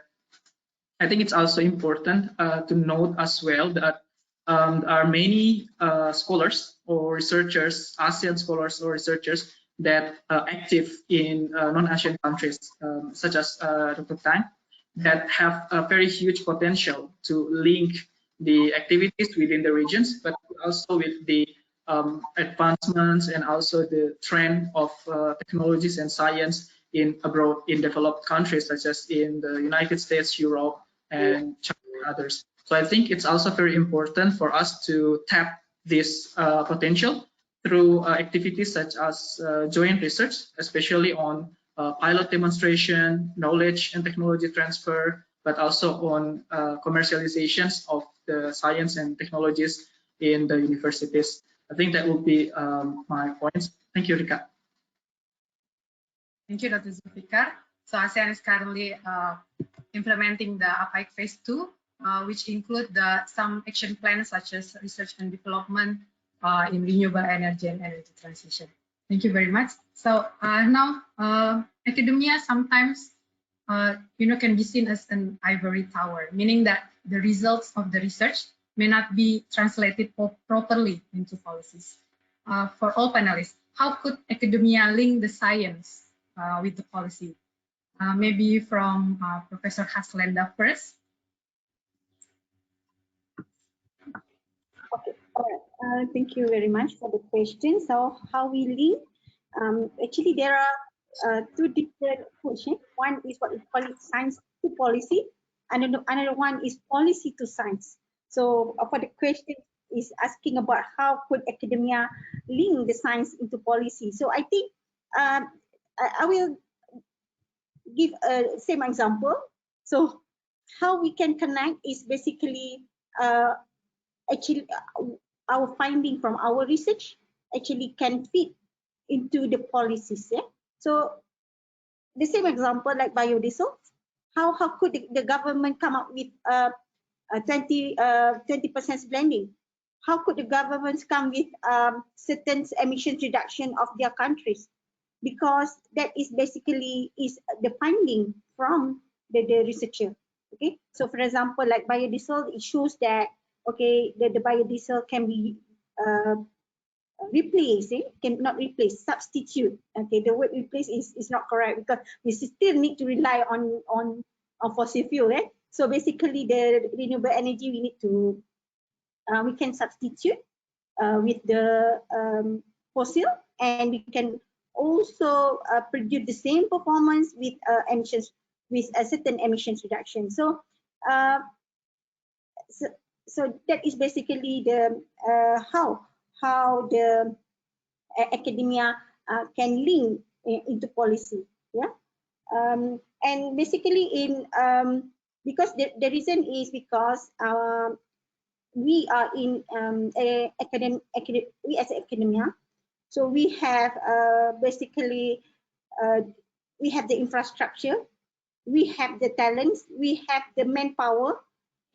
I think it's also important to note as well that there are many scholars or researchers, ASEAN scholars or researchers that are active in non-ASEAN countries, such as Dr. Tang, that have a very huge potential to link the activities within the regions, but also with the advancements and also the trend of technologies and science in abroad in developed countries, such as in the United States, Europe, and China and others. So I think it's also very important for us to tap this potential through activities such as joint research, especially on pilot demonstration, knowledge and technology transfer, but also on commercializations of the science and technologies in the universities. I think that would be my points. Thank you, Rika. Thank you, Dr. Zulfikar. So ASEAN is currently implementing the APAIC Phase 2, which include some action plans such as research and development in renewable energy and energy transition. Thank you very much. So now academia sometimes can be seen as an ivory tower, meaning that the results of the research may not be translated properly into policies. For all panelists, how could academia link the science with the policy? Maybe from Professor Haslenda first. Okay, all right. Thank you very much for the question. So how we link? Actually, there are two different questions. One is what we call it science to policy, and another one is policy to science. So for the question is asking about how could academia link the science into policy. So I think I will give a same example. So how we can connect is basically actually our finding from our research actually can fit into the policies. Yeah. So the same example like biodiesel, how could the government come up with 20% blending? How could the governments come with certain emission reduction of their countries? Because that is basically is the finding from the researcher. Okay, so for example, like biodiesel, it shows that okay, the biodiesel can be replace, cannot replace, substitute. Okay, the word replace is not correct because we still need to rely on fossil fuel. So basically, the renewable energy we need to we can substitute with the fossil, and we can also produce the same performance with emissions, with a certain emissions reduction. So so that is basically the how the academia can link into policy. Yeah, and basically in because the reason is because we are in we as academia, so we have basically we have the infrastructure, we have the talents, we have the manpower,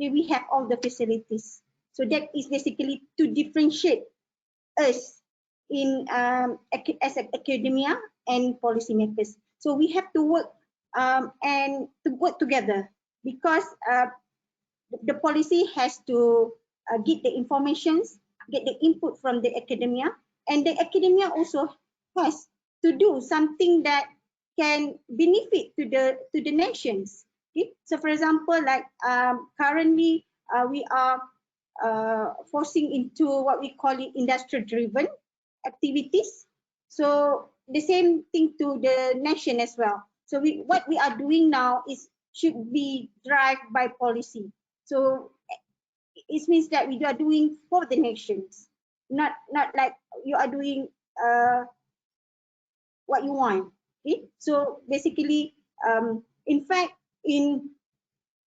okay, we have all the facilities. So that is basically to differentiate us in as academia and policymakers. So we have to work and to work together because the policy has to get the informations, get the input from the academia, and the academia also has to do something that can benefit to the nations. Okay? So for example, like currently we are forcing into what we call it industrial driven activities. So the same thing to the nation as well. So what we are doing now is should be driven by policy. So it means that we are doing for the nations, not like you are doing what you want. Okay, so basically, in fact, in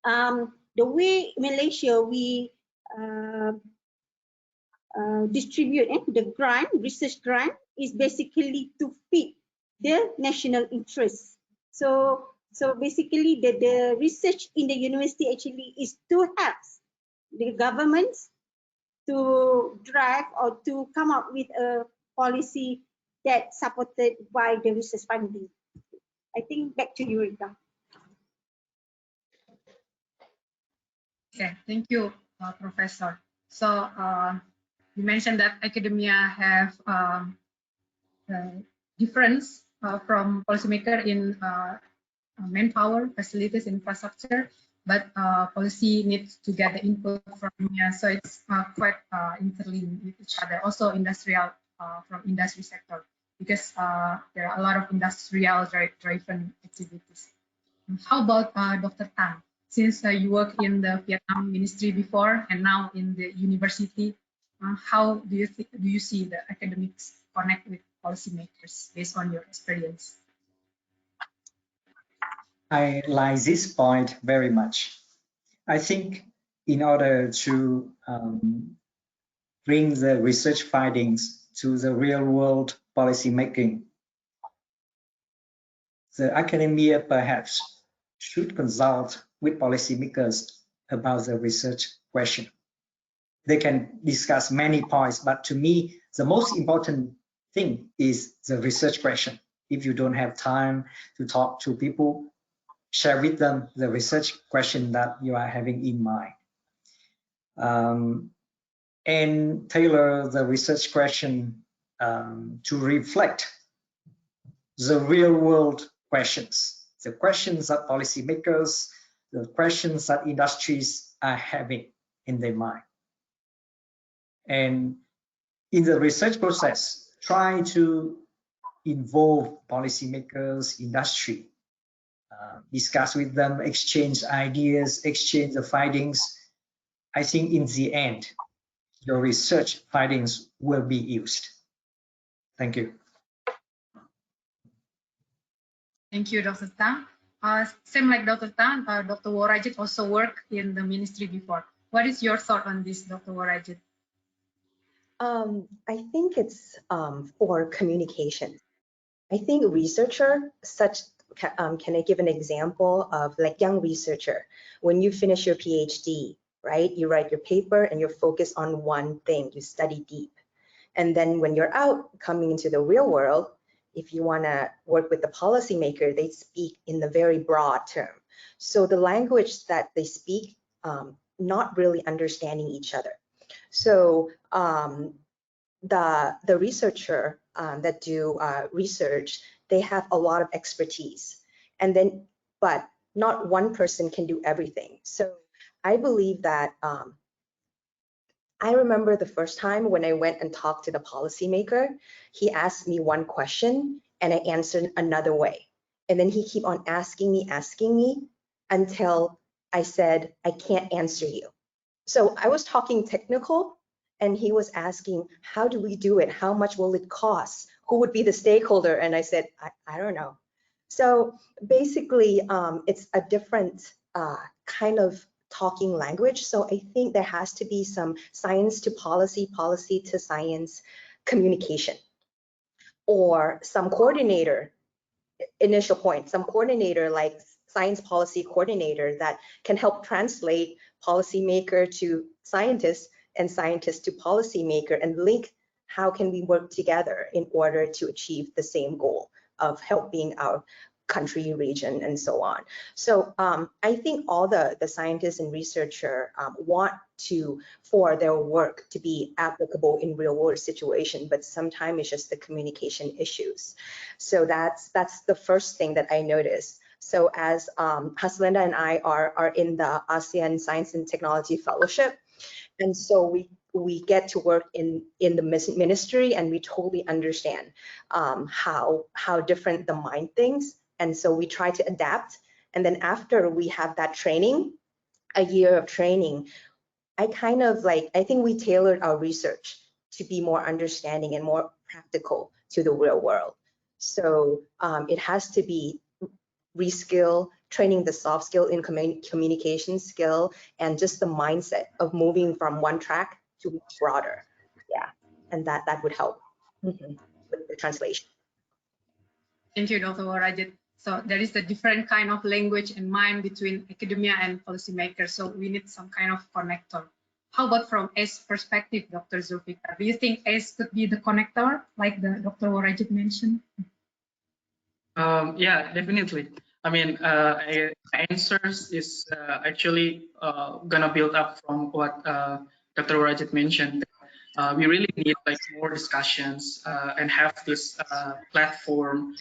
the way Malaysia we distribute the grant, research grant, is basically to fit the national interests. So basically, the research in the university actually is to help the governments to drive or to come up with a policy that supported by the research funding. I think back to you, Rita. Okay, thank you, Professor. So you mentioned that academia have difference from policymaker in manpower, facilities, infrastructure, but policy needs to get the input from so it's quite interlinked with each other. Also industrial from industry sector, because there are a lot of industrial driven activities. How about Dr. Tan? Since you work in the Vietnam ministry before and now in the university, how do you see the academics connect with policymakers based on your experience? I like this point very much. I think in order to bring the research findings to the real world policy making, the academia perhaps should consult with policymakers about the research question. They can discuss many points, but to me, the most important thing is the research question. If you don't have time to talk to people, share with them the research question that you are having in mind. And tailor the research question to reflect the real world questions, the questions that policymakers, the questions that industries are having in their mind. And in the research process, try to involve policymakers, industry, discuss with them, exchange ideas, exchange the findings. I think in the end, your research findings will be used. Thank you. Thank you, Dr. Tang. Same like Dr. Tang, Dr. Worajit also worked in the ministry before. What is your thought on this, Dr. Worajit? I think it's for communication. I think researcher, can I give an example of like young researcher, when you finish your PhD, right? You write your paper and you're focused on one thing, you study deep. And then when you're out coming into the real world, if you want to work with the policymaker, they speak in the very broad term. So the language that they speak, not really understanding each other. So the researcher that do research, they have a lot of expertise, and then but not one person can do everything. So I believe that I remember the first time when I went and talked to the policymaker, he asked me one question and I answered another way. And then he keep on asking me until I said, I can't answer you. So I was talking technical and he was asking, how do we do it? How much will it cost? Who would be the stakeholder? And I said, I don't know. So basically, it's a different kind of talking language. So I think there has to be some science to policy, policy to science communication, or some coordinator, initial point, some coordinator like science policy coordinator that can help translate policymaker to scientists and scientists to policymaker and link how can we work together in order to achieve the same goal of helping our country, region, and so on. So I think all the scientists and researchers want for their work to be applicable in real world situation, but sometimes it's just the communication issues. So that's the first thing that I noticed. So as Haslinda and I are in the ASEAN Science and Technology Fellowship, and so we get to work in the ministry, and we totally understand how different the mind thinks, and so we try to adapt. And then after we have that training, a year of training, I think we tailored our research to be more understanding and more practical to the real world. So it has to be reskill, training the soft skill in communication skill, and just the mindset of moving from one track to broader. Yeah, and that would help with the translation. Thank you, Dr. Warajit. So there is a different kind of language and mind between academia and policymakers. So we need some kind of connector. How about from ACE perspective, Dr. Zulfikar? Do you think ACE could be the connector, like the Dr. Warajit mentioned? Yeah, definitely. I mean, my answers is actually gonna build up from what Dr. Warajit mentioned. We really need like more discussions and have this platform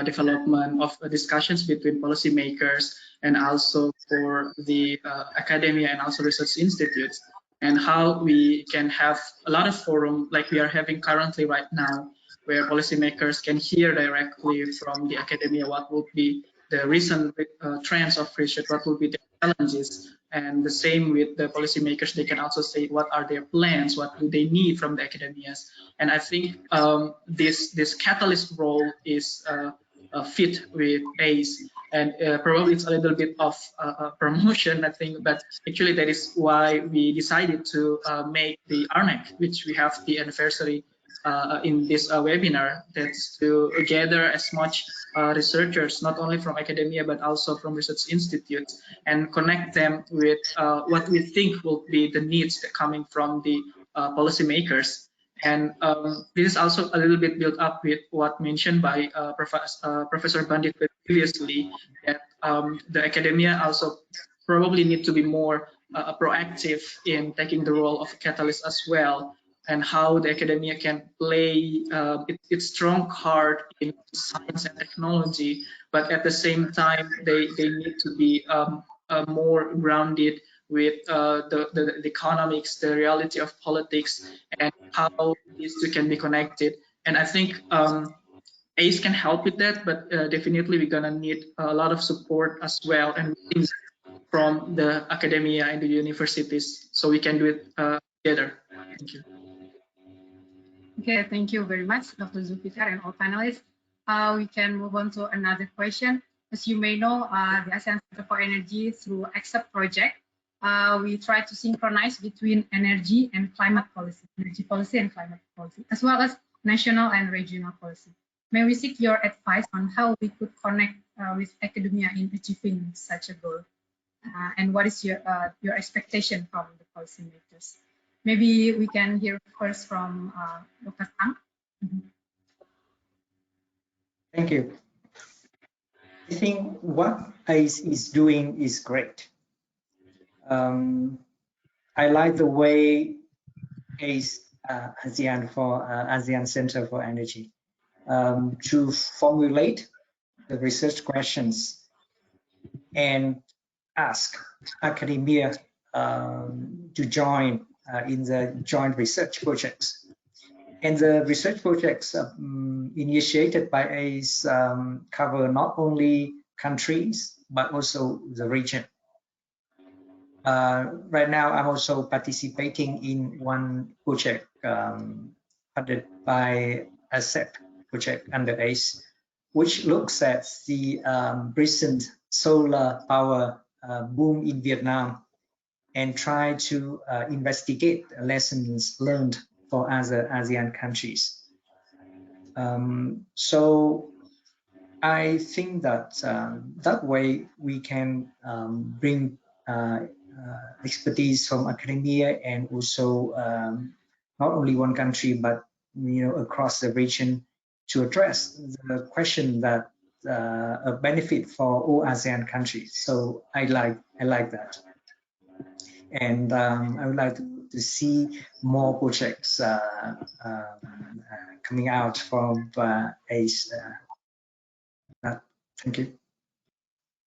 development of discussions between policymakers and also for the academia and also research institutes, and how we can have a lot of forum like we are having currently right now, where policymakers can hear directly from the academia what would be the recent trends of research, what will be the challenges, and the same with the policymakers. They can also say what are their plans, what do they need from the academias. And I think this catalyst role is fit with ACE, and probably it's a little bit of promotion, I think, but actually that is why we decided to make the RNEC, which we have the anniversary in this webinar, that's to gather as much researchers, not only from academia, but also from research institutes, and connect them with what we think will be the needs that coming from the policymakers. And this is also a little bit built up with what mentioned by Professor Bandit previously, that the academia also probably need to be more proactive in taking the role of a catalyst as well, and how the academia can play its strong card in science and technology, but at the same time they need to be more grounded with the economics, the reality of politics, and how these two can be connected. And I think ACE can help with that, but definitely we're gonna need a lot of support as well, and from the academia and the universities, so we can do it together. Thank you. Okay, thank you very much, Dr. Zulfikar and all panelists. We can move on to another question. As you may know, the ASEAN Center for Energy through ACCEPT project, we try to synchronize between energy and climate policy, energy policy and climate policy, as well as national and regional policy. May we seek your advice on how we could connect with academia in achieving such a goal? And what is your expectation from the policymakers? Maybe we can hear first from Dr. Tang. Thank you. I think what ACE is doing is great. I like the way ACE, ASEAN Center for Energy, to formulate the research questions and ask academia to join in the joint research projects. And the research projects initiated by ACE cover not only countries, but also the region. Right now, I'm also participating in one project funded by ASEP project under ACE, which looks at the recent solar power boom in Vietnam and try to investigate lessons learned for other ASEAN countries. So I think that that way we can bring expertise from academia, and also not only one country, but across the region, to address the question that a benefit for all ASEAN countries. So I like that, and I would like to see more projects coming out from ACE. Thank you.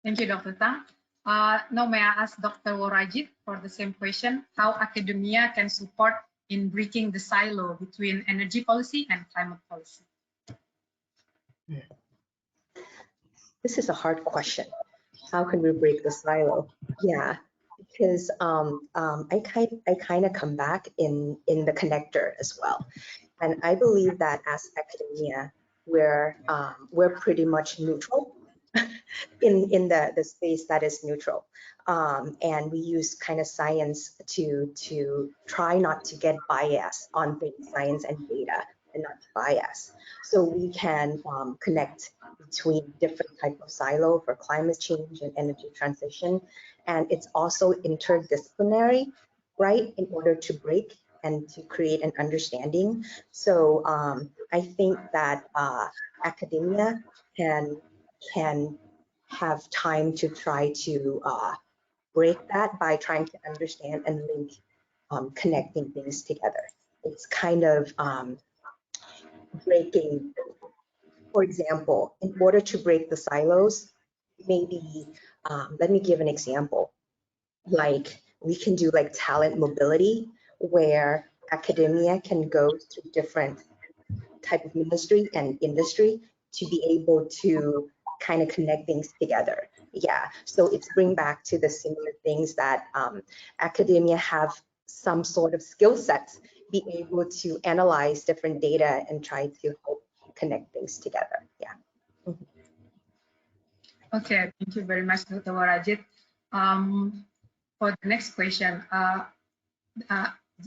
Thank you, Dr. Tang. Now may I ask Dr. Warajit for the same question, how academia can support in breaking the silo between energy policy and climate policy? This is a hard question. How can we break the silo? Yeah, because I kind of come back in the connector as well, and I believe that as academia, we're pretty much neutral in the space that is neutral, and we use kind of science to try not to get bias on things, science and data, and not bias. So we can connect between different type of silo for climate change and energy transition, and it's also interdisciplinary, right? In order to break and to create an understanding. So I think that academia can have time to try to break that by trying to understand and link connecting things together. It's kind of breaking, for example, in order to break the silos, maybe, let me give an example. Like we can do like talent mobility, where academia can go to different type of ministry and industry to be able to kind of connect things together. Yeah, so it's bring back to the similar things that academia have some sort of skill sets, be able to analyze different data and try to help connect things together. Yeah. Mm-hmm. Okay, thank you very much, Dr. Warajit. For the next question,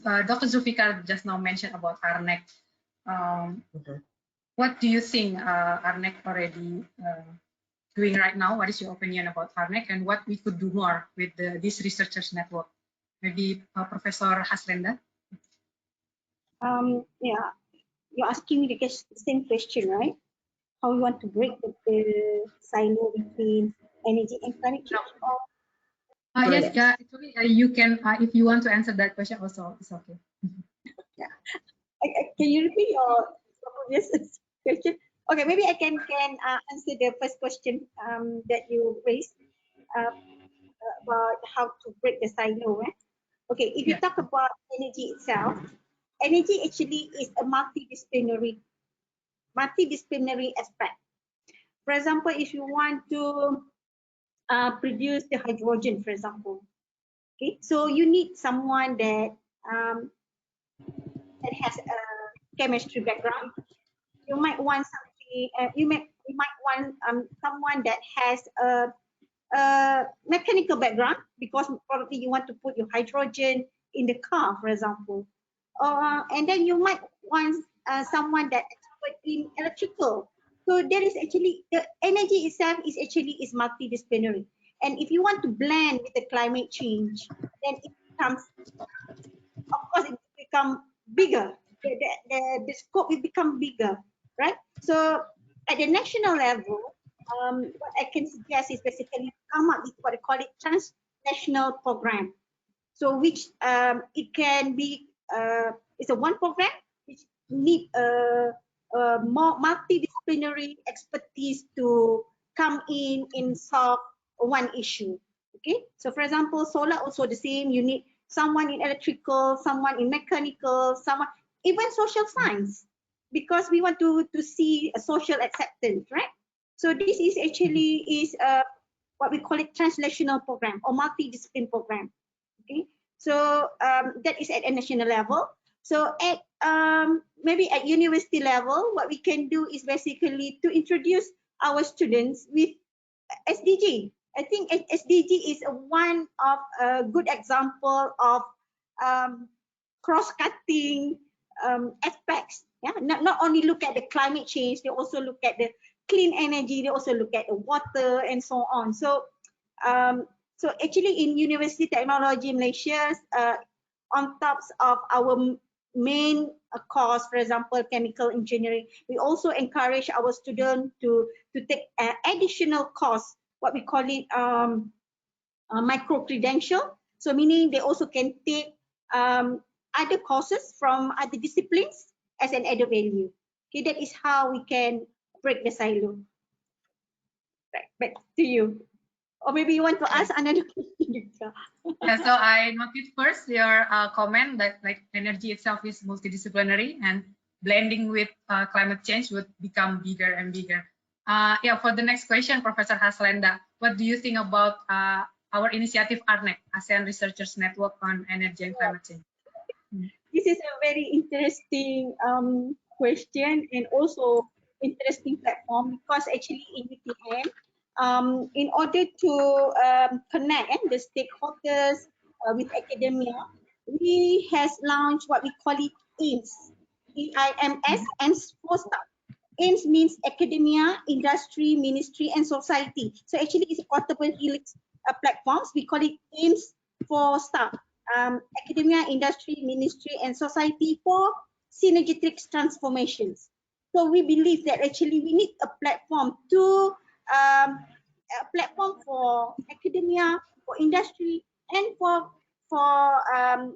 Dr. Zulfikar just now mentioned about RNEC. What do you think RNEC already doing right now? What is your opinion about RNEC and what we could do more with this researchers network? Maybe Professor Haslenda. Yeah, you're asking me the same question, right? How you want to break the silo between energy and climate change? Yes, actually, you can, if you want to answer that question also, it's okay. Yeah. Can you repeat your previous question? Okay, maybe I can answer the first question that you raised about how to break the silo. Okay, if you talk about energy itself, energy actually is a multidisciplinary aspect. For example, if you want to produce the hydrogen, for example, okay, so you need someone that has a chemistry background. You might want something. You might want someone that has a mechanical background, because probably you want to put your hydrogen in the car, for example. And then you might want someone that expert in electrical. So there is actually, the energy itself is multidisciplinary. And if you want to blend with the climate change, then it becomes, of course, it becomes bigger. The scope will become bigger, right? So at the national level, what I can suggest is basically come up with what I call it transnational program. So which it can be, it's a one program which need more multidisciplinary expertise to come in solve one issue. Okay, so for example, solar also the same. You need someone in electrical, someone in mechanical, someone even social science, because we want to see a social acceptance, right? So this is actually what we call it translational program or multidiscipline program. Okay, so that is at a national level. So at maybe at university level, what we can do is basically to introduce our students with SDG. I think SDG is one of a good example of cross-cutting aspects. Yeah, not only look at the climate change, they also look at the clean energy, they also look at the water and so on. So so actually in University Technology Malaysia, on top of our main course, for example, chemical engineering, we also encourage our students to take additional course, what we call it micro credential. So meaning they also can take other courses from other disciplines as an added value. Okay, that is how we can break the silo. Right, back to you. Or maybe you want to ask another question. Yeah, so I noted first your comment that like energy itself is multidisciplinary and blending with climate change would become bigger and bigger. Yeah, for the next question, Professor Haslenda, what do you think about our initiative ARNEC, ASEAN Researchers Network on Energy and Climate Change? This is a very interesting question and also interesting platform, because actually in UTM, in order to connect the stakeholders with academia, we has launched what we call it AIMS, EIMS, and 4 stuff. AIMS means academia, industry, ministry, and society. So actually it's portable helix platforms. We call it AIMS 4 stuff. Academia, industry, ministry, and society for synergetic transformations. So we believe that actually we need a platform for academia, for industry, and for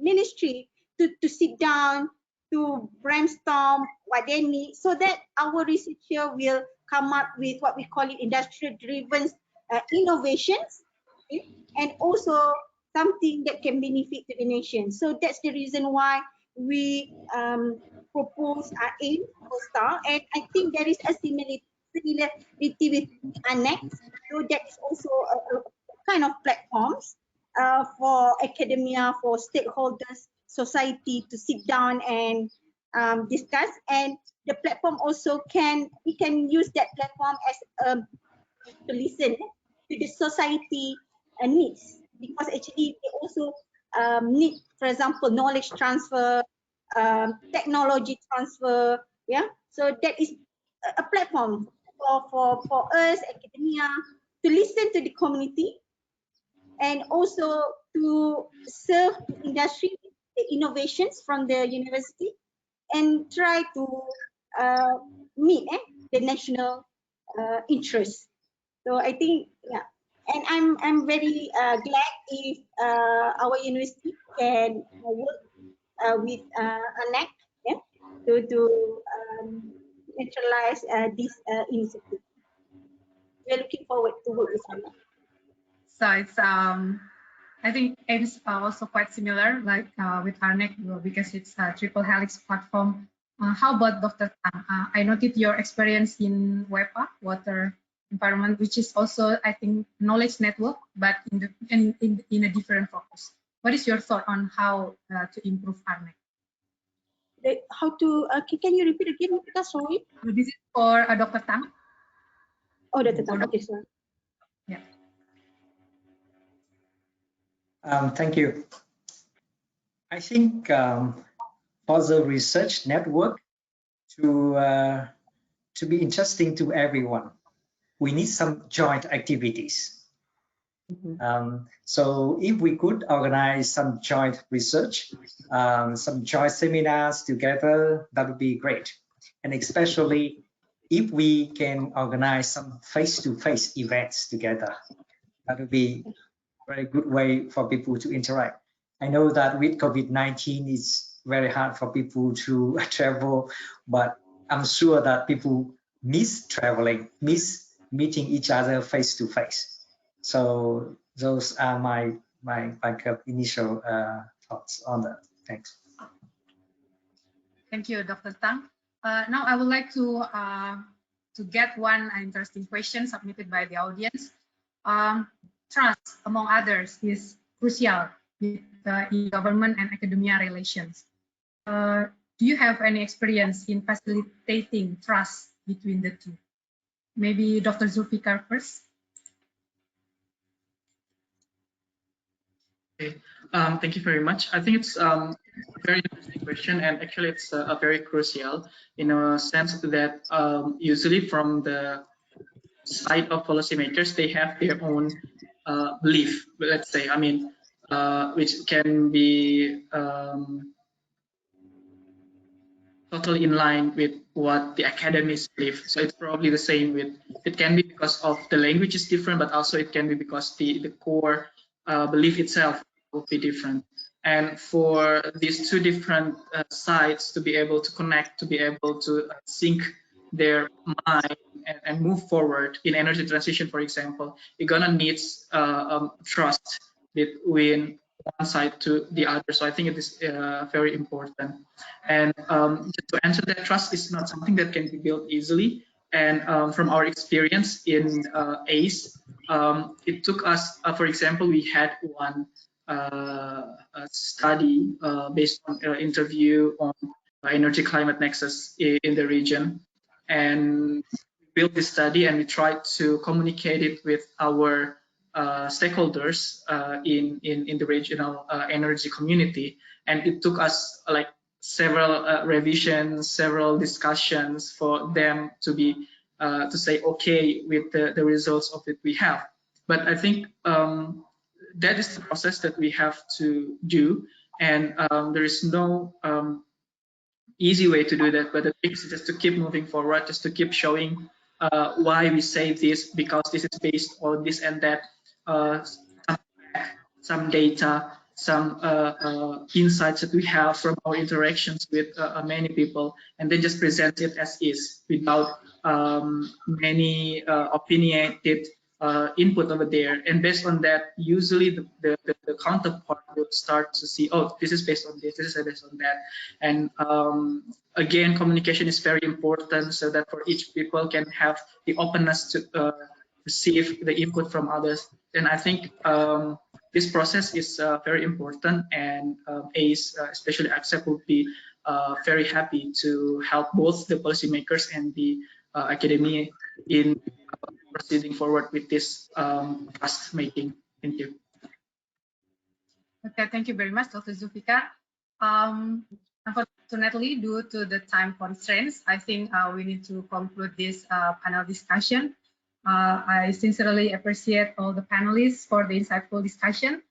ministry to sit down, to brainstorm what they need, so that our researcher will come up with what we call it industrial-driven innovations, okay? And also something that can benefit to the nation. So that's the reason why we propose our aim for STAR, and I think there is a similarity with ANNEX. So that is also a kind of platforms for academia, for stakeholders, society to sit down and discuss. And the platform also we can use that platform as to listen to the society needs, because actually they also need, for example, knowledge transfer, technology transfer. Yeah, so that is a platform for us academia to listen to the community, and also to serve the industry, the innovations from the university, and try to meet the national interests. So I think, yeah, and I'm very glad if our university can work with ANNEC, yeah, to neutralize this initiative. We're looking forward to work with ANNEC. So it's I think AIMS are also quite similar, like with ARNEC, because it's a triple helix platform. How about Dr. Tang? I noted your experience in WEPA, water environment, which is also, I think, knowledge network, but in a different focus. What is your thought on how to improve ARNEC? How to, can you repeat again? Sorry. This is for Dr. Tang. Oh, Dr. Tang, okay, sorry. Yeah. Thank you. I think for the research network to be interesting to everyone, we need some joint activities. So if we could organize some joint research, some joint seminars together, that would be great. And especially if we can organize some face-to-face events together, that would be a very good way for people to interact. I know that with COVID-19, it's very hard for people to travel, but I'm sure that people miss traveling, miss meeting each other face-to-face. So those are my initial thoughts on that. Thanks. Thank you, Dr. Tang. Now I would like to get one interesting question submitted by the audience. Trust, among others, is crucial with in government and academia relations. Do you have any experience in facilitating trust between the two? Maybe Dr. Zulfikar first. Okay, thank you very much. I think it's a very interesting question, and actually it's a very crucial in a sense that usually from the side of policymakers, they have their own belief, let's say, I mean, which can be totally in line with what the academics believe. So it's probably the same with, it can be because of the language is different, but also it can be because the core belief itself will be different. And for these two different sides to be able to connect, to be able to sync their mind and move forward in energy transition, for example, you're gonna need trust between one side to the other. So I think it is very important. And just to answer that, trust is not something that can be built easily. And from our experience in ACE, it took us, for example, we had one study based on interview on energy climate nexus in the region, and we built this study and we tried to communicate it with our stakeholders in the regional energy community, and it took us like several revisions, several discussions for them to be to say okay with the results of it we have. But I think that is the process that we have to do, and there is no easy way to do that, but the thing is just to keep moving forward, just to keep showing why we say this, because this is based on this and that, some data, some insights that we have from our interactions with many people, and then just present it as is without many opinionated input over there. And based on that, usually the counterpart will start to see, oh, this is based on this is based on that. And again, communication is very important so that for each people can have the openness to receive the input from others. And I think this process is very important, and ACE, especially ACCEP, will be very happy to help both the policymakers and the academia in proceeding forward with this trust making. Thank you. Okay, thank you very much, Dr. Zulfikar. Unfortunately, due to the time constraints, I think we need to conclude this panel discussion. I sincerely appreciate all the panelists for the insightful discussion.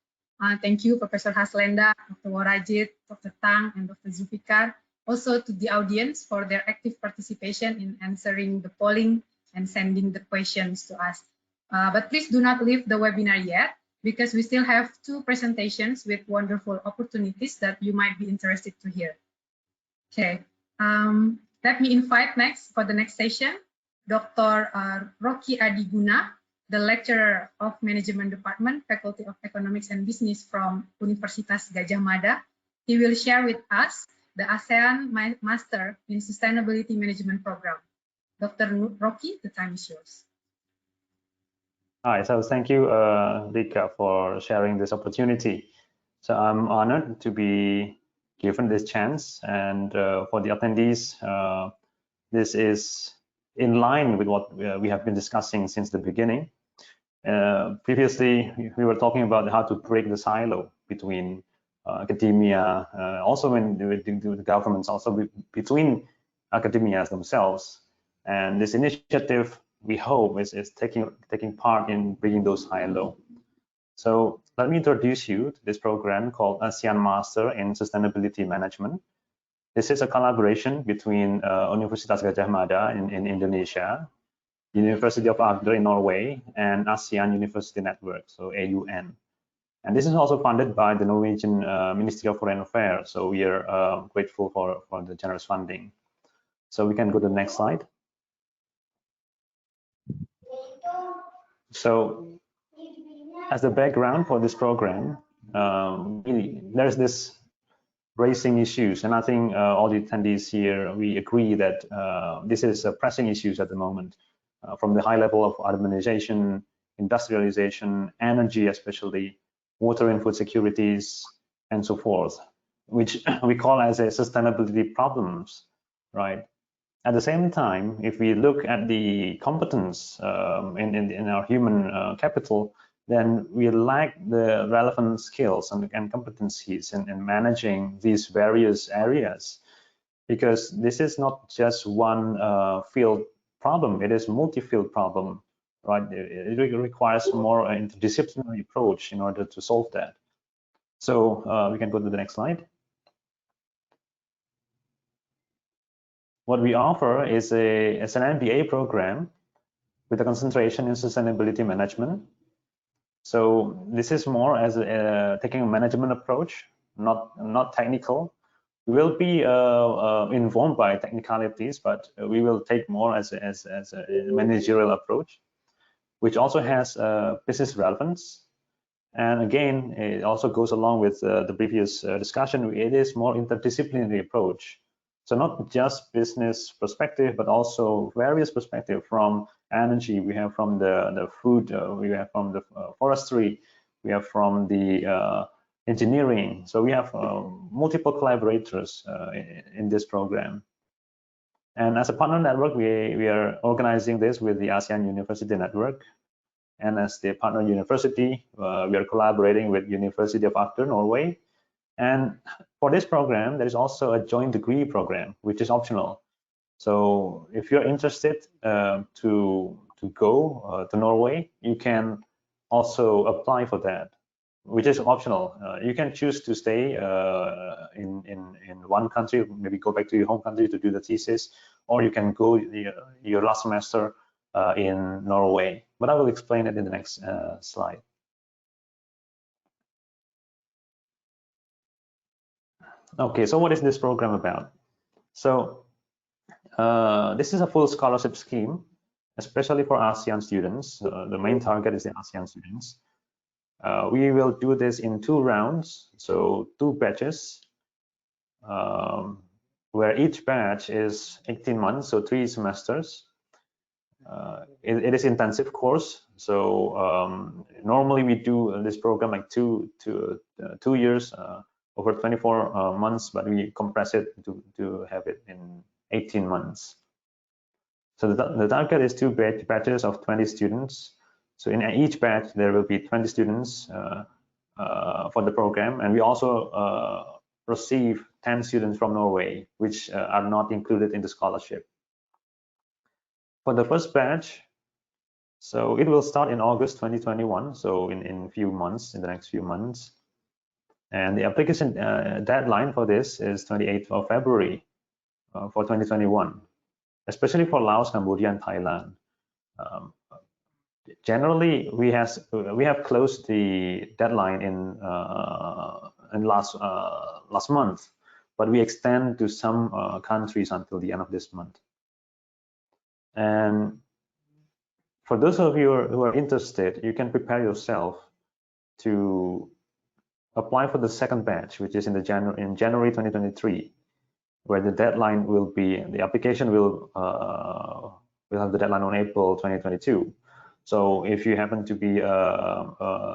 Thank you, Professor Haslenda, Dr. Warajit, Dr. Tang, and Dr. Zulfikar. Also to the audience for their active participation in answering the polling and sending the questions to us. But please do not leave the webinar yet, because we still have 2 presentations with wonderful opportunities that you might be interested to hear. Okay, let me invite next for the next session, Dr. Rocky Adiguna, the lecturer of Management Department, Faculty of Economics and Business from Universitas Gadjah Mada. He will share with us the ASEAN Master in Sustainability Management Program. Dr. Rocky, the time is yours. Hi, so thank you, Rika, for sharing this opportunity. So I'm honored to be given this chance, and for the attendees, this is in line with what we have been discussing since the beginning. Previously, we were talking about how to break the silo between academia, also with the governments, also between academias themselves. And this initiative, we hope, is taking part in bringing those high and low. So let me introduce you to this program called ASEAN Master in Sustainability Management. This is a collaboration between Universitas Gadjah Mada in Indonesia, University of Agder in Norway, and ASEAN University Network, so AUN. And this is also funded by the Norwegian Ministry of Foreign Affairs. So we are grateful for the generous funding. So we can go to the next slide. So as the background for this program, there's this raising issues, and I think all the attendees here, we agree that this is pressing issues at the moment, from the high level of urbanization, industrialization, energy especially, water and food securities, and so forth, which we call as a sustainability problems, right? At the same time, if we look at the competence in our human capital, then we lack the relevant skills and competencies in managing these various areas, because this is not just one field problem, it is multi-field problem, right? It requires more interdisciplinary approach in order to solve that. So we can go to the next slide. What we offer is an MBA program with a concentration in sustainability management. So this is more as taking a management approach, not technical, We will be informed by technicalities, but we will take more as a managerial approach, which also has business relevance. And again, it also goes along with the previous discussion. It is more interdisciplinary approach. So not just business perspective, but also various perspective from energy. We have from the food, we have from the forestry, we have from the engineering. So we have multiple collaborators in this program. And as a partner network, we are organizing this with the ASEAN University Network. And as the partner university, we are collaborating with University of Agder, Norway. And for this program, there is also a joint degree program, which is optional. So if you're interested to go to Norway, you can also apply for that, which is optional. You can choose to stay in one country, maybe go back to your home country to do the thesis, or you can go your last semester in Norway. But I will explain it in the next slide. Okay, so what is this program about? So this is a full scholarship scheme, especially for ASEAN students. The main target is the ASEAN students. We will do this in 2 rounds, so 2 batches, where each batch is 18 months, so 3 semesters. It is intensive course, so normally we do this program like 2 years, over 24 months, but we compress it to have it in 18 months. So the target is 2 batches of 20 students. So in each batch, there will be 20 students for the program. And we also receive 10 students from Norway, which are not included in the scholarship. For the first batch, so it will start in August 2021, so in few months, in the next few months. And the application deadline for this is 28th of February for 2021, especially for Laos, Cambodia, and Thailand. Generally, we have closed the deadline in last month, but we extend to some countries until the end of this month. And for those of you who are interested, you can prepare yourself to apply for the second batch, which is in January 2023, where the deadline will be, the application will have the deadline on April 2022. So if you happen to be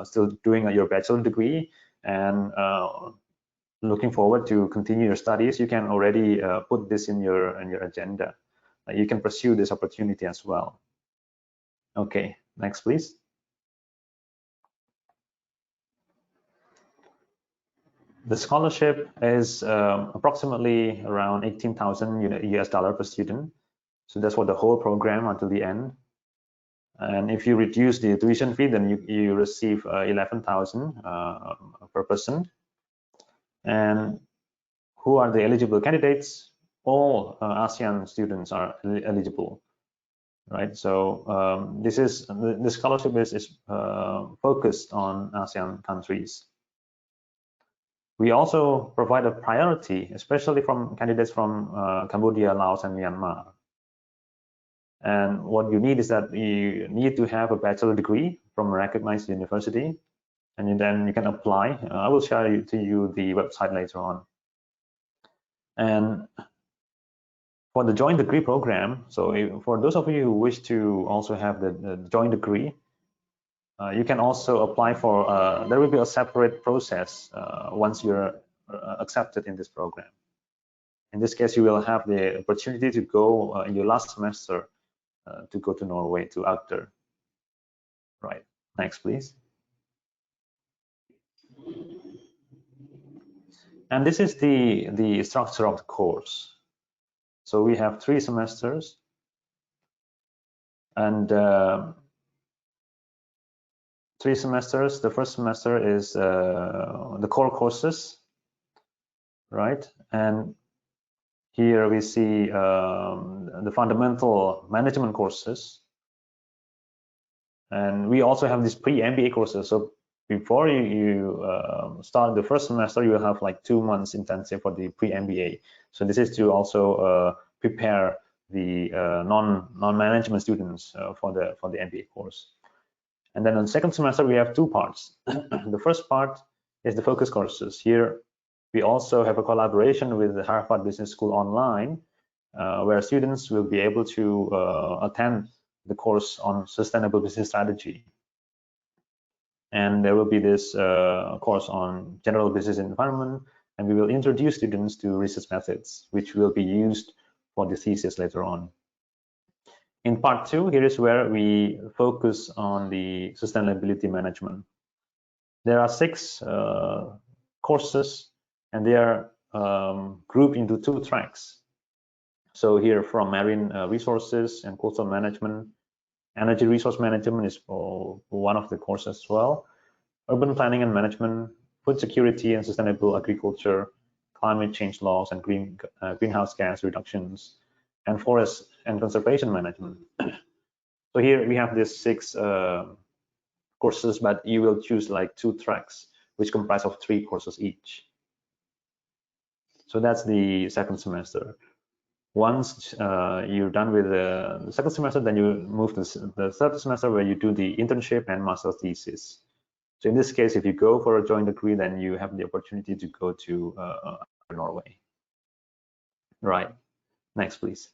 still doing your bachelor degree and looking forward to continue your studies, you can already put this in your agenda. You can pursue this opportunity as well. Okay, next please. The scholarship is approximately around 18,000 US dollar per student. So that's for the whole program until the end. And if you reduce the tuition fee, then you receive 11,000 per person. And who are the eligible candidates? All ASEAN students are eligible, right? So the scholarship is focused on ASEAN countries. We also provide a priority, especially from candidates from Cambodia, Laos, and Myanmar. And what you need is that you need to have a bachelor degree from a recognized university, and then you can apply. I will share to you the website later on. And for the joint degree program, so for those of you who wish to also have the joint degree, you can also apply for, there will be a separate process once you're accepted in this program. In this case, you will have the opportunity to go in your last semester to go to Norway, to Agder. Right, next please. And this is the structure of the course. So we have 3 semesters, and 3 semesters. The first semester is the core courses, right? And here we see the fundamental management courses. And we also have these pre-MBA courses. So before you start the first semester, you will have like 2 months intensive for the pre-MBA. So this is to also prepare the non-management students for the MBA course. And then on the second semester, we have 2 parts. The first part is the focus courses. Here, we also have a collaboration with the Harvard Business School online, where students will be able to attend the course on sustainable business strategy. And there will be this course on general business environment, and we will introduce students to research methods, which will be used for the thesis later on. In part 2, here is where we focus on the sustainability management. There are 6 courses, and they are grouped into 2 tracks. So here from marine resources and coastal management, energy resource management is one of the courses as well. Urban planning and management, food security and sustainable agriculture, climate change laws and greenhouse gas reductions, and forest and conservation management. So here we have these 6 courses, but you will choose like 2 tracks, which comprise of 3 courses each. So that's the second semester. Once you're done with the second semester, then you move to the third semester, where you do the internship and master thesis. So in this case, if you go for a joint degree, then you have the opportunity to go to Norway. Right. Next, please.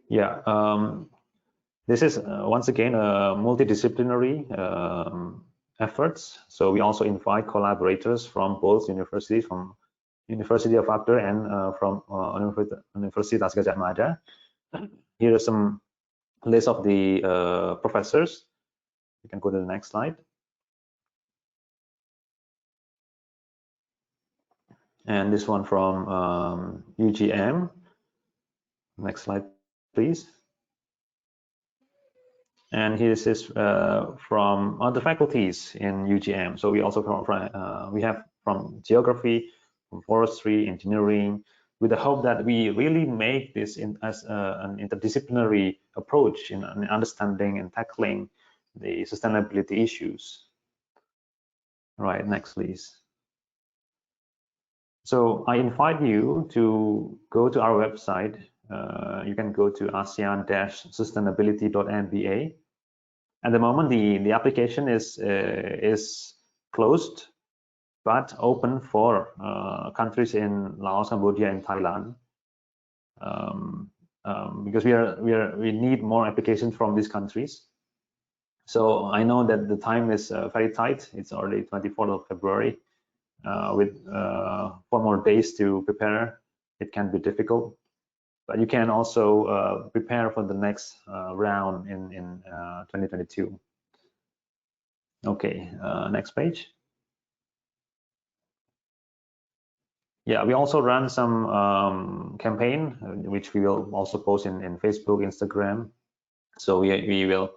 Yeah. This is once again a multidisciplinary efforts. So we also invite collaborators from both universities, from University of Agder and from Universitas Gadjah Mada. Here are some list of the professors. You can go to the next slide. And this one from UGM. Next slide, please. And here is from other faculties in UGM. So we also we have from geography, from forestry, engineering, with the hope that we really make this as an interdisciplinary approach in understanding and tackling the sustainability issues. All right, next, please. So I invite you to go to our website. You can go to asean-sustainability.mba. At the moment, the application is closed, but open for countries in Laos, Cambodia, and Thailand, because we need more applications from these countries. So I know that the time is very tight. It's already 24th of February. With 4 more days to prepare, it can be difficult. But you can also prepare for the next round in 2022. Okay, next page. Yeah, we also run some campaign, which we will also post in Facebook, Instagram. So we will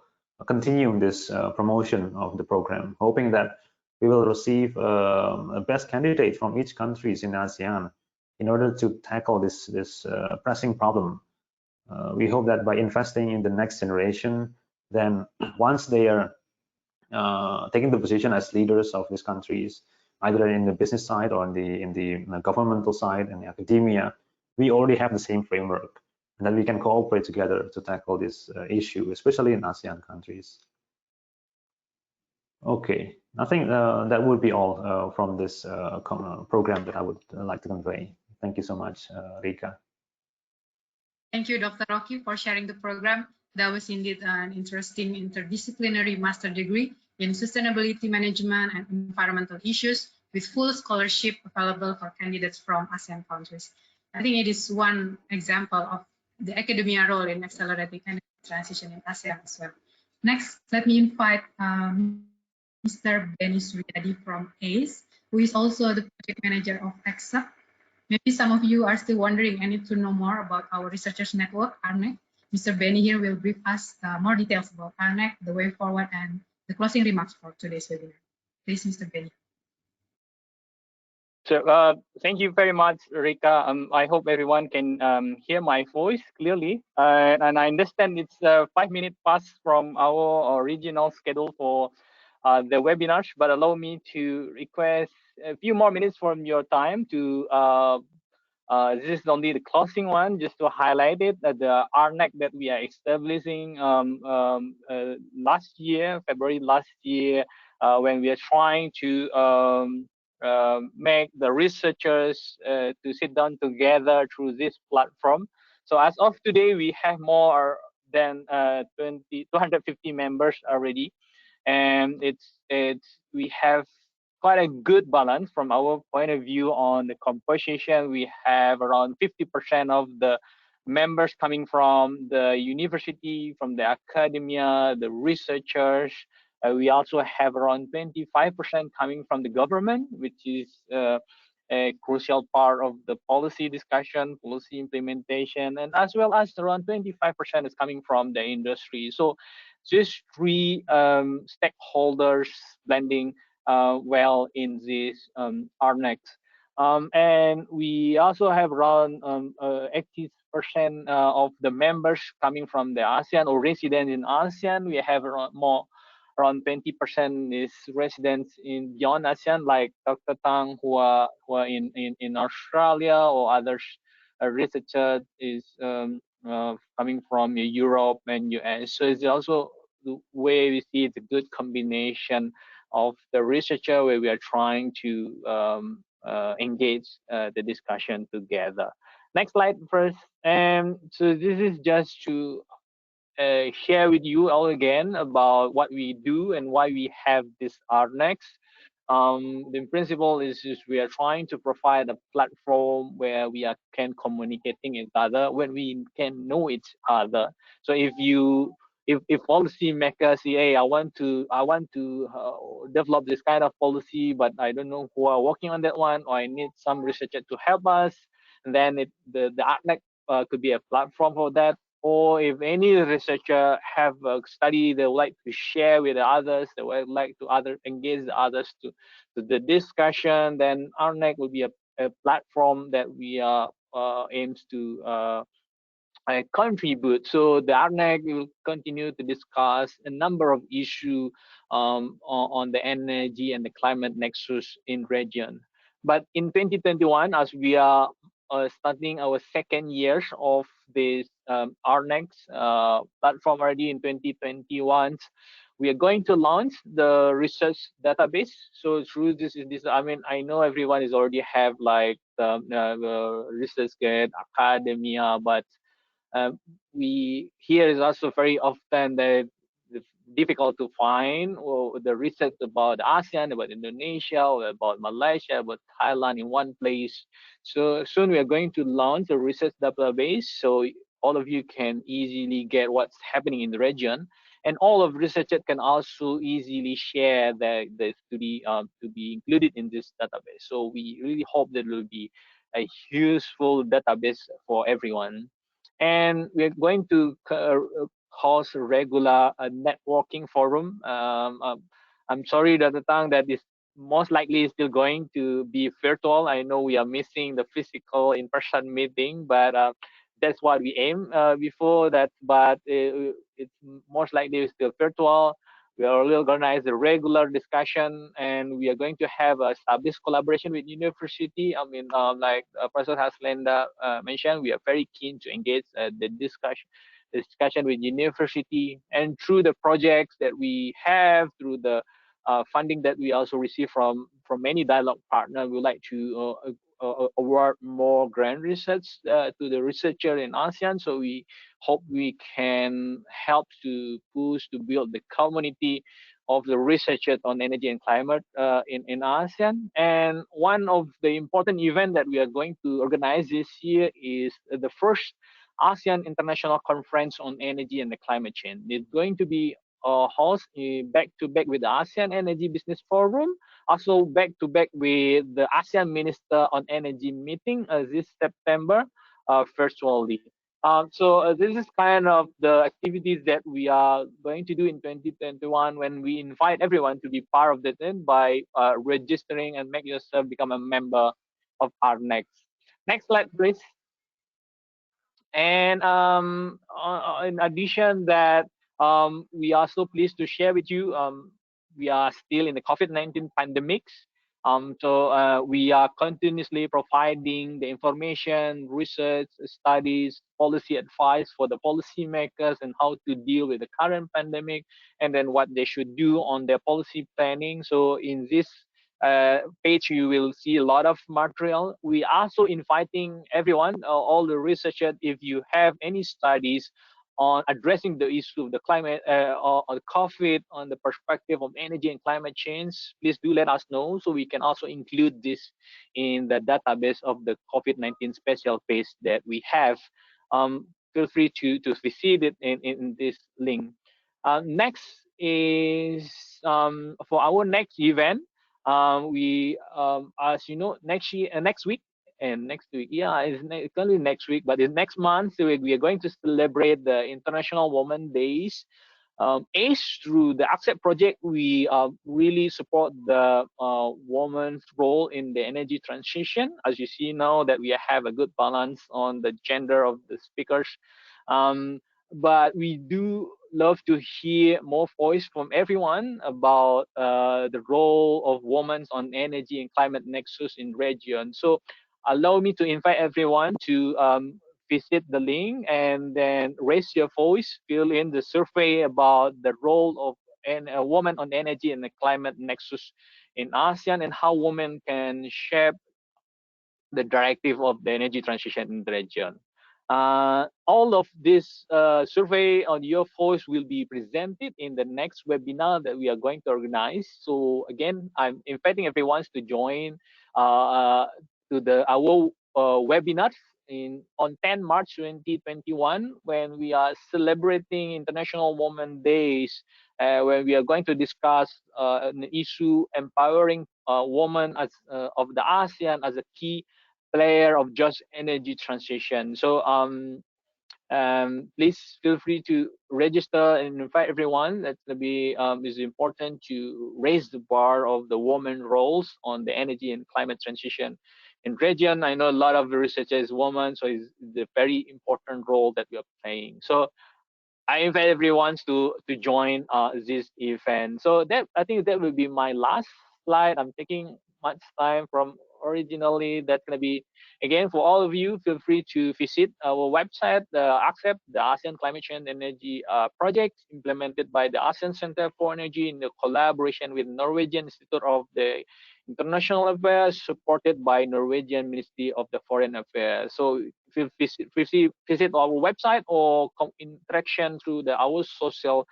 continue this promotion of the program, hoping that we will receive a best candidate from each countries in ASEAN in order to tackle this pressing problem. We hope that by investing in the next generation, then once they are taking the position as leaders of these countries, either in the business side or in the governmental side and the academia, we already have the same framework, and that we can cooperate together to tackle this issue, especially in ASEAN countries. Okay, I think that would be all from this program that I would like to convey. Thank you so much, Rika. Thank you, Dr. Rocky, for sharing the program. That was indeed an interesting interdisciplinary master degree in sustainability management and environmental issues, with full scholarship available for candidates from ASEAN countries. I think it is one example of the academia role in accelerating energy transition in ASEAN as well. Next, let me invite Mr. Benny Suryadi from ACE, who is also the project manager of EXA. Maybe some of you are still wondering and need to know more about our researchers network, ARNEC. Mr. Benny here will brief us more details about ARNEC, the way forward, and the closing remarks for today's webinar. Please, Mr. Benny. So thank you very much, Rika. I hope everyone can hear my voice clearly. And I understand it's 5 minutes past from our original schedule for the webinars, but allow me to request a few more minutes from your time to this is only the closing one, just to highlight it, that the RNEC that we are establishing last year, February last year, when we are trying to make the researchers to sit down together through this platform. So as of today, we have more than 250 members already, and we have quite a good balance from our point of view on the composition. We have around 50% of the members coming from the university, from the academia, the researchers. We also have around 25% coming from the government, which is a crucial part of the policy discussion, policy implementation, and as well as around 25% is coming from the industry. So these three stakeholders blending well in this RNEX. And we also have around 80% of the members coming from the ASEAN or resident in ASEAN. We have around 20% is residents in beyond ASEAN, like Dr. Tang, who are in Australia, or others researchers is coming from Europe and US. So it's also the way we see it's a good combination of the researcher where we are trying to engage the discussion together. Next slide first. So this is just to share with you all again about what we do and why we have this RNEX. The principle is we are trying to provide a platform where we can communicating each other, when we can know each other. So if policy makers say, hey, I want to develop this kind of policy, but I don't know who are working on that one, or I need some researcher to help us, and then the RNEX could be a platform for that. Or if any researcher have a study they would like to share with the others, they would like to engage the others to the discussion, then RNEX will be a platform that we aims to contribute. So the RNEX will continue to discuss a number of issues on the energy and the climate nexus in region. But in 2021, as we are starting our second year of this RNEX platform already in 2021, we are going to launch the research database. So through this, I mean, I know everyone is already have like the research guide, academia, but we here is also very often that it's difficult to find the research about ASEAN, about Indonesia, or about Malaysia, about Thailand in one place. So soon we are going to launch a research database, so all of you can easily get what's happening in the region, and all of researchers can also easily share the study to be included in this database. So we really hope that it will be a useful database for everyone. And we're going to host a regular networking forum. I'm sorry, Dr. Tang, that is most likely still going to be virtual. I know we are missing the physical in-person meeting, but that's what we aim before that. But it's most likely still virtual. We are really organize a regular discussion, and we are going to have a established collaboration with university. I mean, like Professor Haslenda mentioned, we are very keen to engage the discussion with university, and through the projects that we have, through the funding that we also receive from many dialogue partners, we would like to award more grant research to the researcher in ASEAN. So we hope we can help to push to build the community of the researchers on energy and climate in ASEAN. And one of the important events that we are going to organize this year is the first ASEAN International Conference on Energy and the Climate Change. It's going to be host back-to-back with the ASEAN Energy Business Forum, also back-to-back with the ASEAN Minister on Energy meeting this September virtually. This is kind of the activities that we are going to do in 2021 when we invite everyone to be part of the team by registering and make yourself become a member of our next slide, please. And in addition that we are so pleased to share with you, we are still in the COVID-19 pandemics. We are continuously providing the information, research, studies, policy advice for the policymakers and how to deal with the current pandemic, and then what they should do on their policy planning. So in this page, you will see a lot of material. We are also inviting everyone, all the researchers, if you have any studies on addressing the issue of the climate or COVID on the perspective of energy and climate change, please do let us know so we can also include this in the database of the COVID-19 special page that we have. Feel free to visit it in this link. Next is for our next event. As you know, next week, yeah, it's only next week, but it's next month. So we are going to celebrate the International Women's Days. Through the Accept project, we really support the woman's role in the energy transition. As you see now that we have a good balance on the gender of the speakers. But we do love to hear more voice from everyone about the role of women on energy and climate nexus in region. So allow me to invite everyone to visit the link and then raise your voice, fill in the survey about the role of a woman on energy and the climate nexus in ASEAN and how women can shape the directive of the energy transition in the region. All of this survey on your voice will be presented in the next webinar that we are going to organize. So again, I'm inviting everyone to join to our webinar on 10 March 2021 when we are celebrating International Women's Days, where we are going to discuss an issue empowering women as of the ASEAN as a key player of just energy transition. So please feel free to register and invite everyone. That's going to be is important to raise the bar of the women roles on the energy and climate transition in region. I know a lot of the researchers women, so it's the very important role that we are playing. So I invite everyone to join this event. So that I think that will be my last slide. I'm taking much time from originally. That's going to be, again, for all of you, feel free to visit our website, Accept, the ASEAN Climate Change Energy Project, implemented by the ASEAN Center for Energy in the collaboration with Norwegian Institute of the International Affairs, supported by Norwegian Ministry of the Foreign Affairs. So if you visit our website or interaction through our social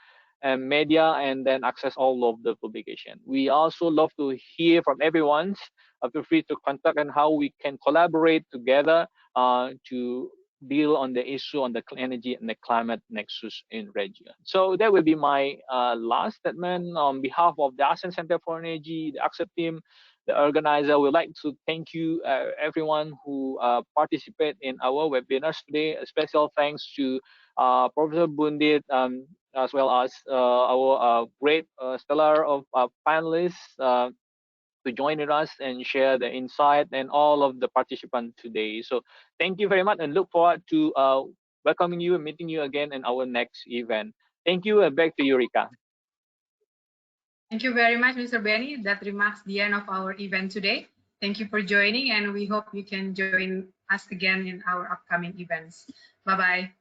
media and then access all of the publication. We also love to hear from everyone. Feel free to contact and how we can collaborate together to deal on the issue on the energy and the climate nexus in region. So that will be my last statement. On behalf of the ASEAN Center for Energy, the Accept team, the organizer, would like to thank you everyone who participate in our webinars today. A special thanks to Professor Bundit, as well as our great stellar of panelists to join with us and share the insight and all of the participants today. So thank you very much and look forward to welcoming you and meeting you again in our next event. Thank you and back to you, Rika. Thank you very much, Mr. Benny. That marks the end of our event today. Thank you for joining, and we hope you can join us again in our upcoming events. Bye-bye.